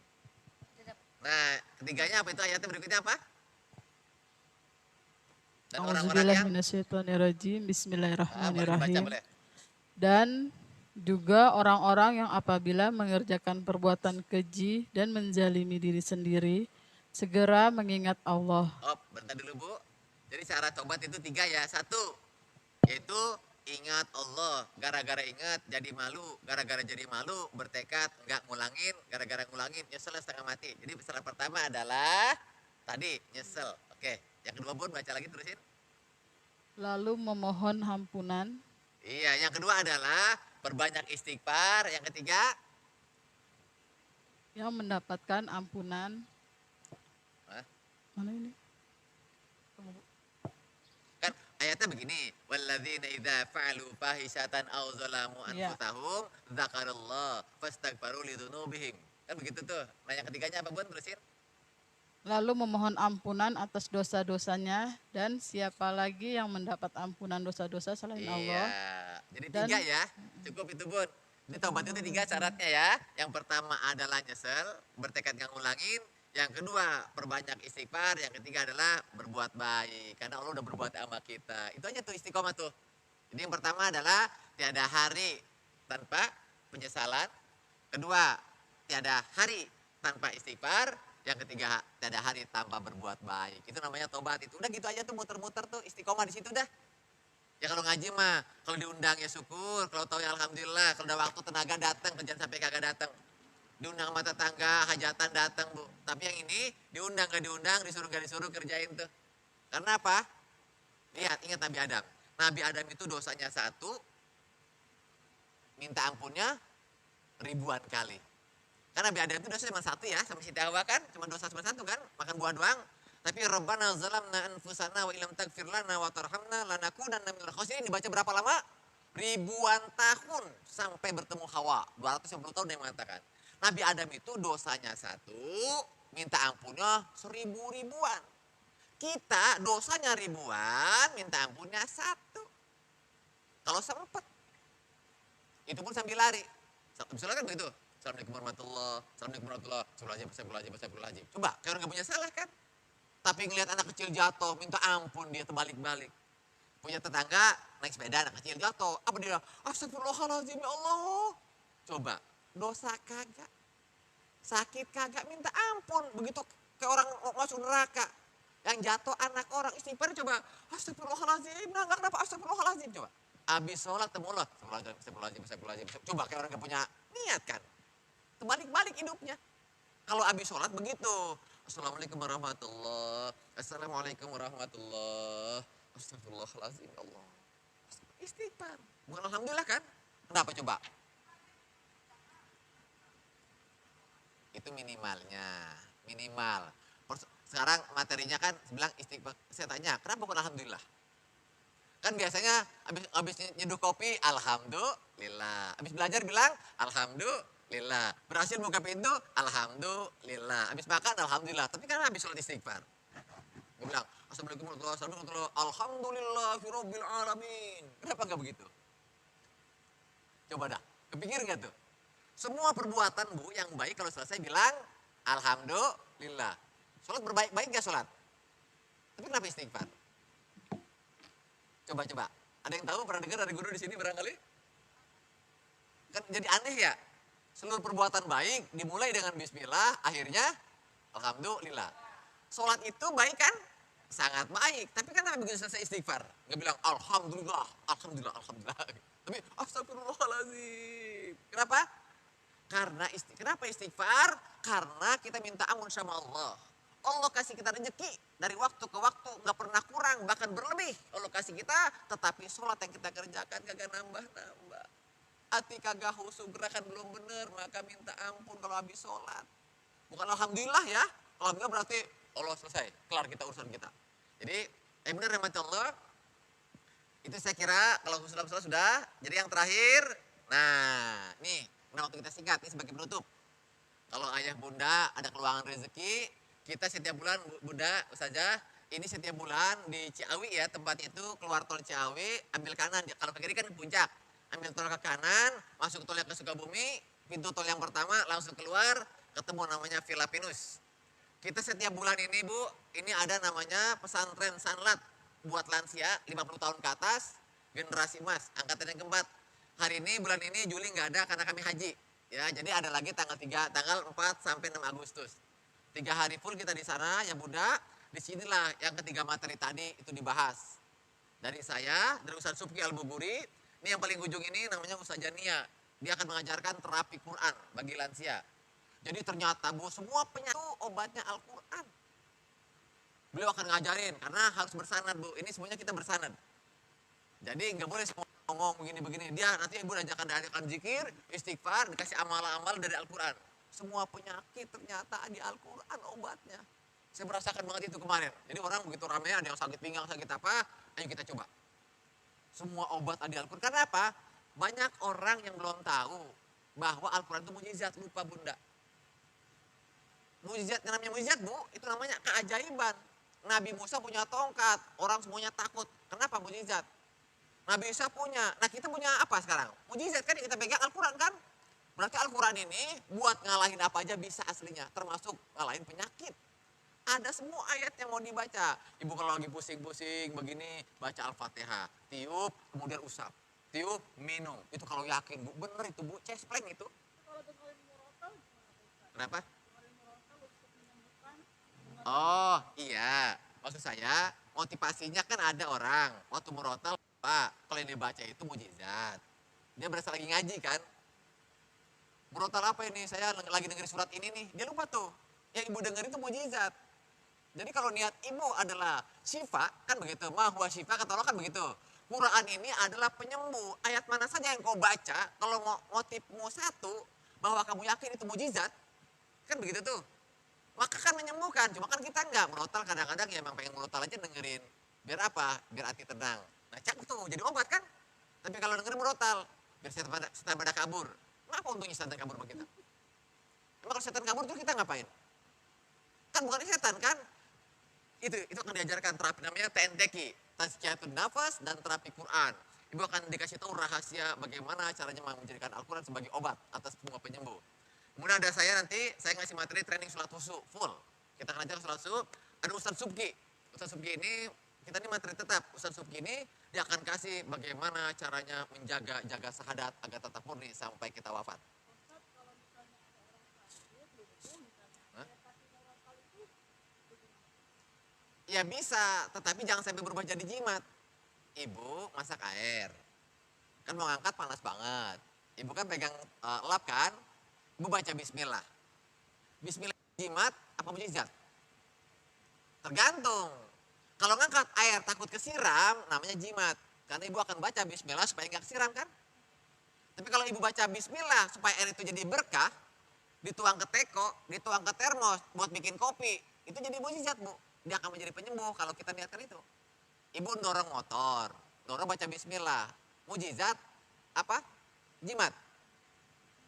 Nah, ketiganya apa itu ayatnya berikutnya apa? Dan orang-orang yang Bismillahirrahmanirrahim. boleh. Dan juga orang-orang yang apabila mengerjakan perbuatan keji dan menzalimi diri sendiri, segera mengingat Allah. Oh, bentar dulu Bu. Jadi cara tobat itu 3 ya. 1, yaitu ingat Allah, gara-gara ingat jadi malu, gara-gara jadi malu bertekad nggak ngulangin, gara-gara ngulangin nyesel setengah mati. Jadi syarat pertama adalah tadi nyesel. Oke, yang kedua Bun baca lagi terusin. Lalu memohon ampunan. Iya, yang kedua adalah perbanyak istighfar. Yang ketiga, Yang mendapatkan ampunan. Hah? Mana ini? kan ayatnya begini, walladzina idza fa'alu fahisatan aw zalamu Iya. anfusahum dzakarallah fastaghfaru lidzunubihim. Kan begitu tuh. Nah, yang ketiganya apa Bun? Terusin. Lalu memohon ampunan atas dosa-dosanya, dan siapa lagi yang mendapat ampunan dosa-dosa selain Iya. Allah. Jadi Dan- 3 ya. Cukup itu Bun. Ini taubat itu 3 syaratnya ya. Yang pertama adalah nyesel, bertekad nggak ngulangin. Yang kedua, perbanyak istighfar. Yang ketiga adalah berbuat baik. Karena Allah udah berbuat sama kita. Itu aja tuh istiqomah tuh. Jadi yang pertama adalah tiada hari tanpa penyesalan. Kedua, tiada hari tanpa istighfar. Yang ketiga, tiada hari tanpa berbuat baik. Itu namanya tobat itu. Udah gitu aja tuh muter-muter tuh istiqomah di situ dah. Ya kalau ngaji mah, kalau diundang ya syukur, kalau tahu ya alhamdulillah, kalau udah waktu tenaga datang, jangan sampai kagak datang. Diundang sama tetangga, hajatan datang Bu. Tapi yang ini diundang gak diundang, disuruh gak disuruh kerjain tuh. Karena apa? Lihat, ingat Nabi Adam. Nabi Adam itu dosanya 1, minta ampunnya ribuan kali. Karena Nabi Adam itu dosa cuma 1 ya, sama Siti Hawa kan, cuma dosa cuma 1 kan, makan buah doang. Tapi Rabbana zalamna anfusana wa illam taghfir lana wa tarhamna lanakunanna minal khasirin. Dibaca berapa lama? Ribuan tahun sampai bertemu Hawa. 250 tahun dia mengatakan. Nabi Adam itu dosanya 1, minta ampunnya 1000-ribuan. Kita dosanya ribuan, minta ampunnya 1. Kalau sempat. Itu pun sambil lari. Misalnya kan begitu. Assalamualaikum warahmatullahi wabarakatuh. Astagfirullahaladzim. Coba, kayak orang gak punya salah kan? Tapi ngelihat anak kecil jatuh, minta ampun dia terbalik-balik. Punya tetangga naik sepeda, anak kecil jatuh. Apa dia? Astagfirullahaladzim ya Allah. Coba, dosa kagak. Sakit kagak, minta ampun. Begitu kayak orang masuk neraka. Yang jatuh anak orang, istighfar coba. Astagfirullahaladzim, nah gak kenapa astagfirullahaladzim coba. Habis sholat temu Allah. Astagfirullahaladzim. Coba kayak orang gak punya niat kan. Terbalik-balik hidupnya. Kalau habis sholat begitu. Assalamualaikum warahmatullahi wabarakatuh. Assalamualaikum warahmatullahi wabarakatuh. Astagfirullahaladzim ya Allah. Istighfar. Bukan alhamdulillah kan? Kenapa coba? Itu minimalnya. Minimal. Sekarang materinya kan bilang istighfar. Saya tanya, kenapa bukan alhamdulillah? Kan biasanya habis nyeduh kopi, alhamdulillah. Habis belajar bilang, alhamdulillah. Berhasil buka pintu, alhamdulillah. Habis makan, alhamdulillah. Tapi kan habis sholat istighfar. Gue bilang, assalamualaikum warahmatullahi wabarakatuh. Alhamdulillahirabbil alamin. Kenapa gak begitu? Coba dah, kepikir gak tuh? Semua perbuatan Bu yang baik kalau selesai bilang, alhamdulillah. Sholat berbaik-baik gak sholat? Tapi kenapa istighfar? Coba. Ada yang tahu, pernah dengar dari guru di sini barangkali? Kan jadi aneh ya. Seluruh perbuatan baik dimulai dengan bismillah, akhirnya alhamdulillah. Sholat itu baik kan? Sangat baik. Tapi kan begitu selesai istighfar. Nggak bilang alhamdulillah. Tapi astagfirullahaladzim. Kenapa? Kenapa istighfar? Karena kita minta ampun sama Allah. Allah kasih kita rezeki dari waktu ke waktu, nggak pernah kurang, bahkan berlebih. Allah kasih kita, tetapi sholat yang kita kerjakan kagak nambah-nambah. Hati kagak khusyuk, gerakan belum bener, maka minta ampun kalau habis sholat. Bukan alhamdulillah ya, alhamdulillah berarti Allah selesai, kelar kita urusan kita. Jadi, benar rahmat Allah, itu saya kira kalau sholat sudah. Jadi yang terakhir, nah nih, waktu kita singkat, ini sebagai penutup. Kalau ayah bunda ada keluangan rezeki, kita setiap bulan Bunda Ustazah, ini setiap bulan di Ciawi ya, tempatnya itu keluar tol Ciawi, ambil kanan. Kalau ke kiri kan puncak, ambil tol ke kanan, masuk tol yang ke Sukabumi, pintu tol yang pertama langsung keluar, ketemu namanya Villa Pinus. Kita setiap bulan ini Bu, ini ada namanya pesantren Sanlat buat lansia 50 tahun ke atas, generasi emas, angkatan yang keempat. Hari ini bulan ini Juli nggak ada karena kami haji. Ya, jadi ada lagi tanggal 4 sampai 6 Agustus. 3 hari full kita di sana ya Bunda. Disinilah yang ketiga materi tadi itu dibahas. Dari saya, dari Ustaz Subki Al-Buburi, ini yang paling ujung ini namanya Ustaz Jania. Dia akan mengajarkan terapi Quran bagi lansia. Jadi ternyata bahwa semua penyakit itu obatnya Al-Quran. Beliau akan ngajarin, karena harus bersanad Bu, ini semuanya kita bersanad. Jadi nggak boleh semua ngomong begini-begini. Dia nanti ibu ajakan zikir, istighfar, dikasih amal-amal dari Al-Quran. Semua penyakit ternyata di Al-Quran obatnya. Saya merasakan banget itu kemarin. Jadi orang begitu ramai, ada yang sakit pinggang, sakit apa, ayo kita coba. Semua obat ada di Al-Quran. Karena apa? Banyak orang yang belum tahu bahwa Al-Quran itu mujizat. Lupa Bunda. Mujizat, yang namanya mujizat Bu, itu namanya keajaiban. Nabi Musa punya tongkat, orang semuanya takut. Kenapa mujizat? Nabi Isa punya. Nah kita punya apa sekarang? Mujizat kan yang kita pegang Al-Quran kan? Berarti Al-Quran ini buat ngalahin apa aja bisa aslinya. Termasuk ngalahin penyakit. Ada semua ayat yang mau dibaca. Ibu kalau lagi pusing-pusing begini, baca Al-Fatihah. Tiup, kemudian usap. Tiup, minum. Itu kalau yakin Bu, bener itu Bu, cespleng itu. Kenapa? Oh iya, maksud saya motivasinya kan ada orang. Waktu murotal, Pak, kalau yang dibaca itu mujizat. Dia berasa lagi ngaji kan. Murotal apa ini? Saya lagi dengerin surat ini nih. Dia lupa tuh. Yang ibu dengerin itu mujizat. Jadi kalau niat ibu adalah syifa, kan begitu. Mahwa syifa, kata Allah kan begitu. Quran ini adalah penyembuh. Ayat mana saja yang kau baca, kalau motifmu satu, bahwa kamu yakin itu mujizat, kan begitu tuh. Maka kan menyembuhkan. Cuma kan kita enggak. Murotal kadang-kadang ya emang pengen murotal aja dengerin. Biar apa? Biar hati tenang. Nah cakep tuh, jadi obat kan. Tapi kalau dengerin murotal, biar setan pada kabur. Apa untungnya setan kabur sama kita? Emang kalau setan kabur tuh kita ngapain? Kan bukan setan kan? Itu akan diajarkan terapi namanya TNTQ, Tazkiyatun Nafas dan terapi Quran. Ibu akan dikasih tahu rahasia bagaimana caranya menjadikan Al-Quran sebagai obat atas semua penyembuh. Kemudian ada saya nanti, saya ngasih materi training sholat khusyuk full. Kita akan ajar sholat khusyuk. Ada Ustaz Subki. Ustaz Subki ini, kita ini materi tetap. Ustaz Subki ini, dia akan kasih bagaimana caranya jaga sahadat agar tetap murni sampai kita wafat. Ya bisa, tetapi jangan sampai berubah jadi jimat. Ibu masak air, kan mau ngangkat panas banget. Ibu kan pegang lap kan, ibu baca bismillah. Bismillah jimat apa mujizat? Tergantung. Kalau ngangkat air takut kesiram, namanya jimat. Karena ibu akan baca bismillah supaya nggak kesiram kan. Tapi kalau ibu baca bismillah supaya air itu jadi berkah, dituang ke teko, dituang ke termos buat bikin kopi, itu jadi mujizat Bu. Dia akan menjadi penyembuh kalau kita niatkan itu. Ibu dorong motor, dorong baca bismillah. Mujizat apa? Jimat.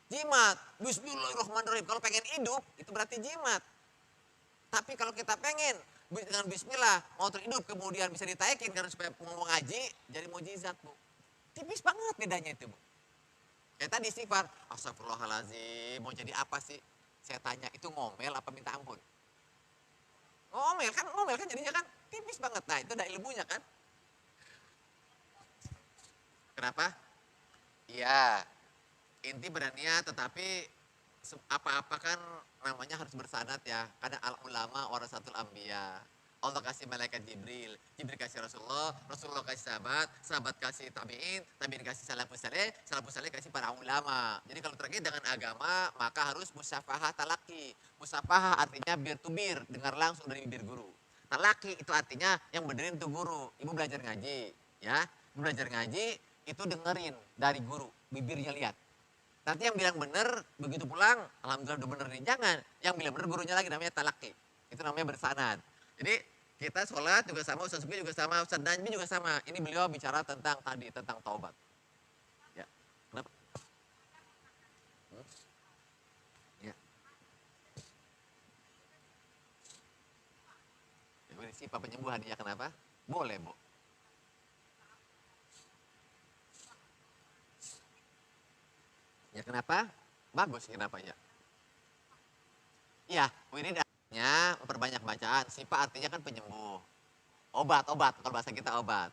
Jimat. Bismillahirrahmanirrahim. Kalau pengen hidup, itu berarti jimat. Tapi kalau kita pengen dengan bismillah, motor hidup kemudian bisa ditaikin karena supaya ngomong ngaji, jadi mujizat Bu. Tipis banget bedanya itu Bu. Kayak tadi istighfar, astagfirullahaladzim, mau jadi apa sih? Saya tanya, itu ngomel apa minta ampun? Ngomel kan jadinya kan tipis banget. Nah itu ada ilmunya kan. Kenapa? Iya, inti beraniat tetapi apa-apa kan namanya harus bersanad ya. Karena al-ulama warasatul anbiya. Allah kasih malaikat Jibril, Jibril kasih Rasulullah, Rasulullah kasih sahabat, sahabat kasih tabi'in, tabi'in kasih salafus saleh kasih para ulama. Jadi kalau terkait dengan agama, maka harus musyafahah talaki. Musyafahah artinya beer to beer, dengar langsung dari bibir guru. Talaki itu artinya yang benerin tuh guru. Ibu belajar ngaji, ya. Ibu belajar ngaji, itu dengerin dari guru, bibirnya lihat. Nanti yang bilang bener, begitu pulang, alhamdulillah udah bener nih. Jangan, yang bilang bener gurunya lagi namanya talaki. Itu namanya bersanad. Jadi kita sholat juga sama, Ustaz Sufi juga sama, Ustaz Najmi juga sama. Ini beliau bicara tentang tadi, tentang taubat. Ya, kenapa? Ya. Ini sifat penyembuhan ya, kenapa? Boleh, Bu. Ya kenapa? Bagus kenapa ya? Iya, ini artinya memperbanyak bacaan. Sifat artinya kan penyembuh. Obat, kalau bahasa kita obat.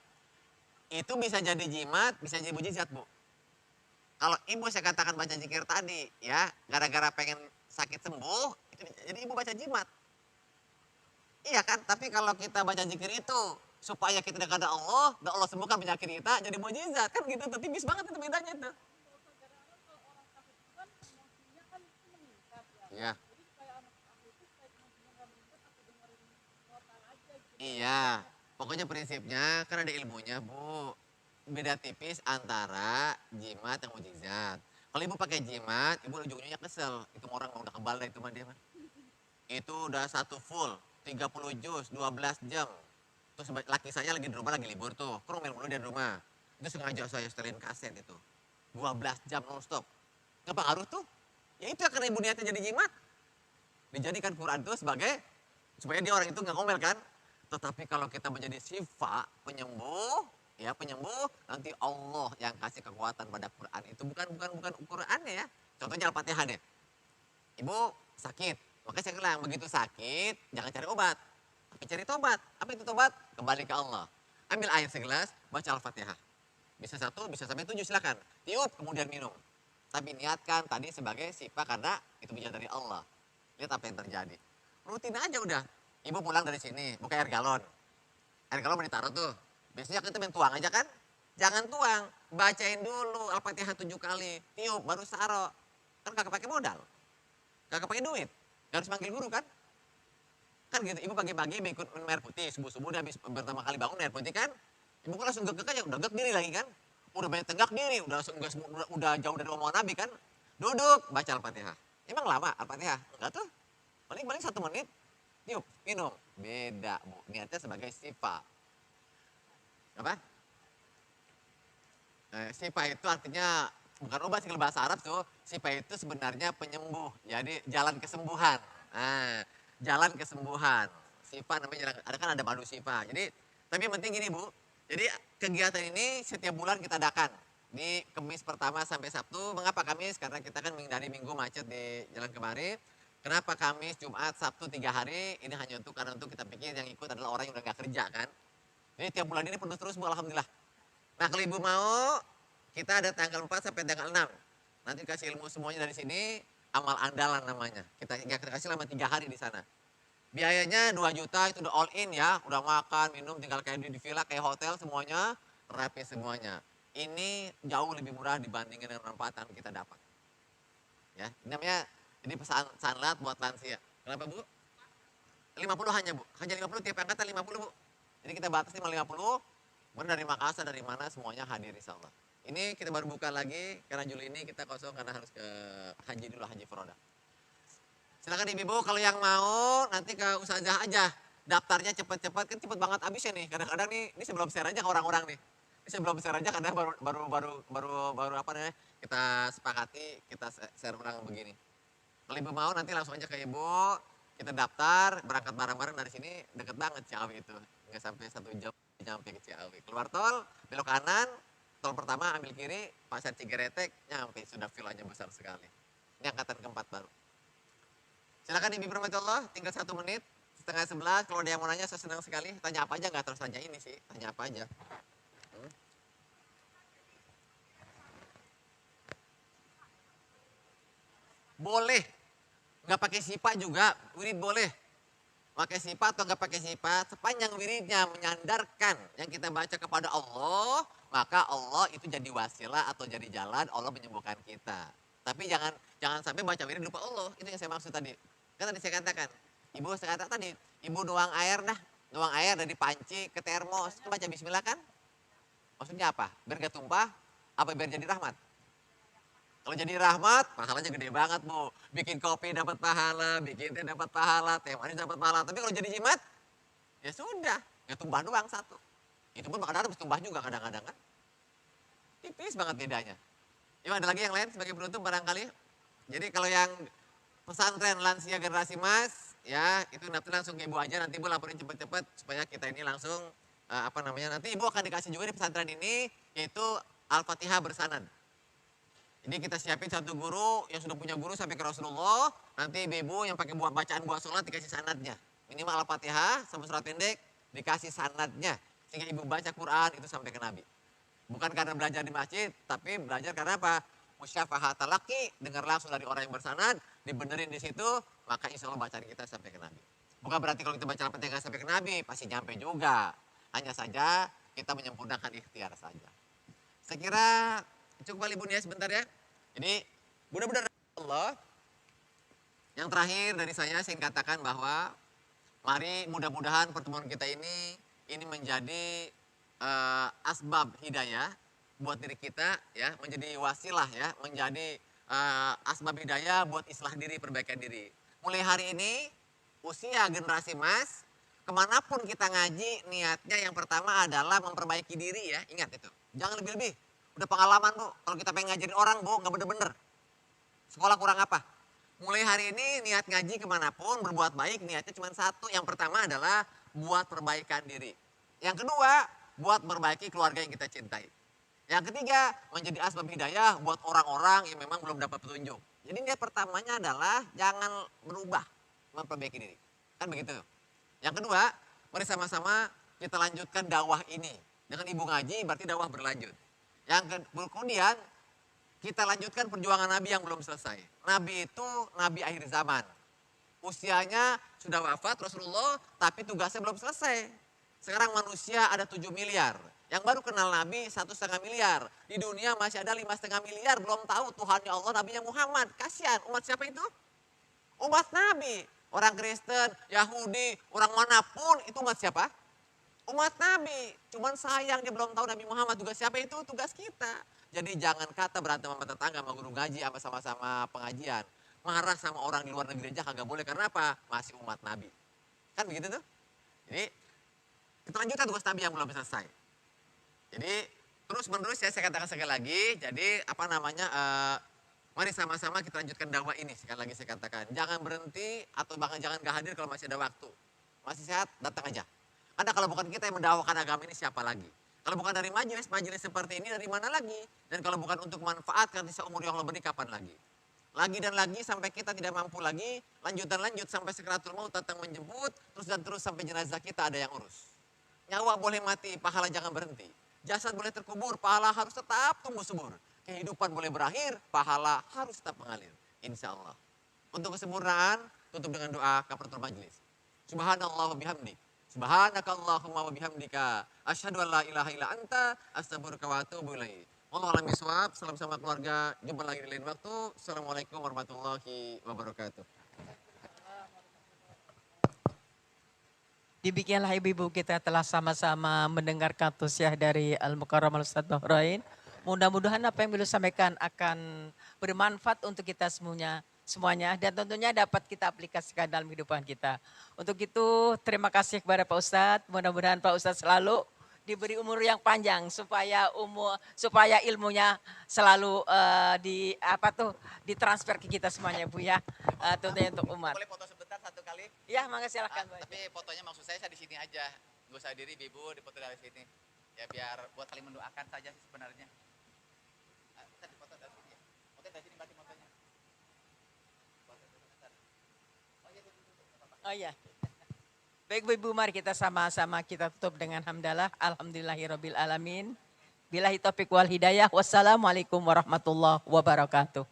Itu bisa jadi jimat, bisa jadi mujizat Bu. Kalau ibu saya katakan baca zikir tadi, ya, gara-gara pengen sakit sembuh, itu jadi ibu baca jimat. Iya kan, tapi kalau kita baca zikir itu, supaya kita dekat dengan Allah dan Allah sembuhkan penyakit kita jadi mukjizat. Kan gitu tuh, tipis banget itu bedanya itu. Iya. Iya, pokoknya prinsipnya kan ada ilmunya Bu. Beda tipis antara jimat dan mukjizat. Kalau ibu pakai jimat, ibu ujung-ujungnya kesel. Itu orang udah kebal dah itu mah dia mah. Itu udah satu full, 30 juz, 12 jam. Terus laki saya lagi di rumah, lagi libur tuh. Kurang main mulu di rumah. Itu sengaja saya setelin kaset itu. 12 jam non-stop. Nggak pengaruh tuh. Ya itu ya karena ibu niatnya jadi jimat. Dijadikan Quran itu sebagai, supaya dia orang itu nggak ngomel kan. Tetapi kalau kita menjadi sifat penyembuh, ya penyembuh, nanti Allah yang kasih kekuatan pada Quran itu bukan Qurannya ya. Contohnya Al-Fatihah deh. Ibu sakit, makanya saya bilang begitu sakit jangan cari obat, tapi cari tobat. Apa itu tobat? Kembali ke Allah. Ambil air segelas, baca Al-Fatihah. Bisa 1, bisa sampai 7 silakan. Tiup kemudian minum. Tapi niatkan tadi sebagai sifat karena itu bisa dari Allah. Lihat apa yang terjadi. Rutin aja udah. Ibu pulang dari sini, buka air galon. Air galon mau ditaruh tuh. Biasanya kita main tuang aja kan? Jangan tuang, bacain dulu Al-Fatihah 7 kali. Tiup, baru taruh. Kan kagak pakai modal. Kagak pakai duit. Gak harus manggil guru kan? Kan gitu, ibu pagi-pagi ikut minum air putih. Subuh-subuh udah habis pertama kali bangun air putih kan? Ibu kan langsung gek aja, udah gek diri lagi kan? Udah banyak tegak diri, udah jauh dari omongan Nabi kan? Duduk, baca Al-Fatihah. Emang lama Al-Fatihah? Enggak tuh. Paling 1 menit. Tiup, minum. Beda Bu, niatnya sebagai sifat. Apa? Sifat itu artinya bukan obat sih kalau bahasa Arab tuh. Sifat itu sebenarnya penyembuh. Jadi jalan kesembuhan. Nah, jalan kesembuhan. Sifat namanya jalan, ada madu sifat. Jadi, tapi yang penting gini Bu. Jadi kegiatan ini setiap bulan kita adakan. Di Kamis pertama sampai Sabtu. Mengapa Kamis? Karena kita kan menghindari minggu macet di jalan kemarin. Kenapa Kamis, Jumat, Sabtu 3 hari? Ini hanya karena kita pikir yang ikut adalah orang yang udah gak kerja kan. Jadi tiap bulan ini penuh terus Bu, alhamdulillah. Nah kalau ibu mau, kita ada tanggal 4 sampai tanggal 6. Nanti kasih ilmu semuanya dari sini, amal andalan namanya. Kita kasih selama 3 hari di sana. Biayanya 2 juta itu udah all in ya. Udah makan, minum, tinggal kayak di villa, kayak hotel semuanya. Rapi semuanya. Ini jauh lebih murah dibandingkan dengan manfaat yang kita dapat. Ya, ini namanya, ini pesan sanlat buat lansia. Kenapa Bu? 50 hanya Bu. Hanya 50 tiap angkatan 50 Bu. Jadi kita batas 50. Kemudian dari Makassar, dari mana semuanya hadir insya Allah. Ini kita baru buka lagi karena Juli ini kita kosong karena harus ke haji dulu, haji Furoda. Silakan ibu kalau yang mau nanti ke Ustazah aja. Daftarnya cepet-cepet kan cepet banget habisnya nih. Kadang-kadang nih ini sebelum share aja ke orang-orang nih. Ini sebelum share aja kadang baru apa namanya kita sepakati kita share ulang begini. Kalau ibu mau nanti langsung aja ke ibu. Kita daftar, berangkat bareng-bareng dari sini deket banget Ciawi itu. Nggak sampai 1 jam nyampe ke Ciawi. Keluar tol, belok kanan, tol pertama ambil kiri, Pasar Cigeretek, nyampe sudah villanya besar sekali. Ini angkatan keempat baru. Silakan Ibu Rahmatullah, tinggal 1 menit, setengah 11. Kalau ada yang mau nanya saya senang sekali. Tanya apa aja, nggak terus tanya ini sih, tanya apa aja. Boleh, nggak pakai sifat juga, wirid boleh. Pakai sifat atau nggak pakai sifat, sepanjang wiridnya menyandarkan yang kita baca kepada Allah, maka Allah itu jadi wasilah atau jadi jalan Allah menyembuhkan kita. Tapi jangan sampai baca wirid lupa Allah, itu yang saya maksud tadi. Kan tadi saya katakan, saya katakan tadi, ibu nuang air dari panci ke termos, baca bismillah kan? Maksudnya apa? Biar gak tumpah, apa biar jadi rahmat? Kalau jadi rahmat, pahalanya gede banget Bu. Bikin kopi dapat pahala, bikin teh dapat pahala, teh manis dapat pahala. Tapi kalau jadi jimat, ya sudah, ya tumbah doang 1. Itu pun kadang-kadang harus tumbah juga kadang-kadang kan. Tipis banget bedanya. Yuk ada lagi yang lain sebagai penutup barangkali. Jadi kalau yang pesantren lansia generasi emas, ya itu nanti langsung ke ibu aja. Nanti ibu laporin cepet-cepet supaya kita ini langsung nanti ibu akan dikasih juga di pesantren ini yaitu Al-Fatihah bersanad. Jadi kita siapin 1 guru yang sudah punya guru sampai ke Rasulullah. Nanti ibu yang pakai bacaan buah sholat dikasih sanadnya. Minimal Al-Fatihah sama surat pendek dikasih sanadnya. Sehingga ibu baca Quran itu sampai ke Nabi. Bukan karena belajar di masjid, tapi belajar karena apa? Musyafahat talaki, dengar langsung dari orang yang bersanad, dibenerin di situ, maka insya Allah bacaan kita sampai ke Nabi. Bukan berarti kalau kita baca Al-Fatihah sampai ke Nabi, pasti nyampe juga. Hanya saja kita menyempurnakan ikhtiar saja. Saya kira cukup kali Bun ya sebentar ya. Jadi mudah-mudahan Allah. Yang terakhir dari saya ingin katakan bahwa mari mudah-mudahan pertemuan kita ini menjadi asbab hidayah buat diri kita ya, menjadi wasilah ya, menjadi asbab hidayah buat islah diri, perbaikan diri. Mulai hari ini usia generasi emas, kemanapun kita ngaji niatnya yang pertama adalah memperbaiki diri ya, ingat itu. Jangan lebih-lebih, udah pengalaman Bu, kalau kita pengen ngajarin orang Bu, nggak bener-bener. Sekolah kurang apa? Mulai hari ini niat ngaji kemanapun, berbuat baik niatnya cuma satu. Yang pertama adalah buat perbaikan diri. Yang kedua, buat memperbaiki keluarga yang kita cintai. Yang ketiga, menjadi asbab hidayah buat orang-orang yang memang belum dapat petunjuk. Jadi niat pertamanya adalah jangan berubah, memperbaiki diri. Kan begitu. Yang kedua, mari sama-sama kita lanjutkan dakwah ini. Dengan ibu ngaji berarti dakwah berlanjut. Yang kemudian kita lanjutkan perjuangan Nabi yang belum selesai. Nabi itu Nabi akhir zaman. Usianya sudah wafat Rasulullah, tapi tugasnya belum selesai. Sekarang manusia ada 7 miliar. Yang baru kenal Nabi 1,5 miliar. Di dunia masih ada 5,5 miliar. Belum tahu Tuhannya Allah, Nabinya Muhammad. Kasihan, umat siapa itu? Umat Nabi. Orang Kristen, Yahudi, orang manapun itu umat siapa? Umat Nabi. Cuman sayang dia belum tahu Nabi Muhammad. Tugas siapa itu? Tugas kita. Jadi jangan kata berantem sama tetangga, sama guru ngaji, sama-sama pengajian. Marah sama orang di luar negeri aja kagak boleh. Karena apa? Masih umat Nabi. Kan begitu tuh? Jadi kita lanjutkan tugas Nabi yang belum selesai. Jadi terus menerus ya saya katakan sekali lagi. Jadi mari sama-sama kita lanjutkan dakwah ini. Sekali lagi saya katakan. Jangan berhenti atau bahkan jangan gak hadir kalau masih ada waktu. Masih sehat, datang aja. Karena kalau bukan kita yang mendakwakan agama ini siapa lagi? Kalau bukan dari majelis seperti ini dari mana lagi? Dan kalau bukan untuk manfaatkan sisa umur yang Allah beri kapan lagi? Lagi dan lagi sampai kita tidak mampu lagi, lanjut sampai sekaratul maut datang menjemput, terus sampai jenazah kita ada yang urus. Nyawa boleh mati, pahala jangan berhenti. Jasad boleh terkubur, pahala harus tetap tumbuh subur. Kehidupan boleh berakhir, pahala harus tetap mengalir. Insya Allah. Untuk kesempurnaan, tutup dengan doa kafaratul majelis. Subhanallah wa bihamdi. Subhanakallahumma wa bihamdika. Asyhadu an la ilaha illa anta, astaghfiruka wa atubu ilaik. Wallahu a'lam bishawab. Salam sama keluarga. Jumpa lagi di lain waktu. Assalamualaikum warahmatullahi wabarakatuh. Demikianlah ibu-ibu kita telah sama-sama mendengarkan tausiah dari Al-Mukarram Al-Ustadz Bahrain. Mudah-mudahan apa yang beliau sampaikan akan bermanfaat untuk kita semuanya dan tentunya dapat kita aplikasikan dalam kehidupan kita. Untuk itu terima kasih kepada Pak Ustadz. Mudah-mudahan Pak Ustadz selalu diberi umur yang panjang supaya ilmunya selalu ditransfer ke kita semuanya Bu ya. Tentunya untuk umat. Boleh foto sebentar satu kali? Ya, mangga silakan Bu. Tapi fotonya maksud saya di sini aja. Gak usah diri Ibu, difoto dari sini. Ya biar buat saling mendoakan saja sih sebenarnya. Kita difoto dari sini ya. Oke, dari sini berarti fotonya. Oh iya. Baik Bu Ibu, mari kita sama-sama kita tutup dengan hamdalah. Alhamdulillahirabbil alamin. Billahi taufiq wal hidayah. Wassalamualaikum warahmatullahi wabarakatuh.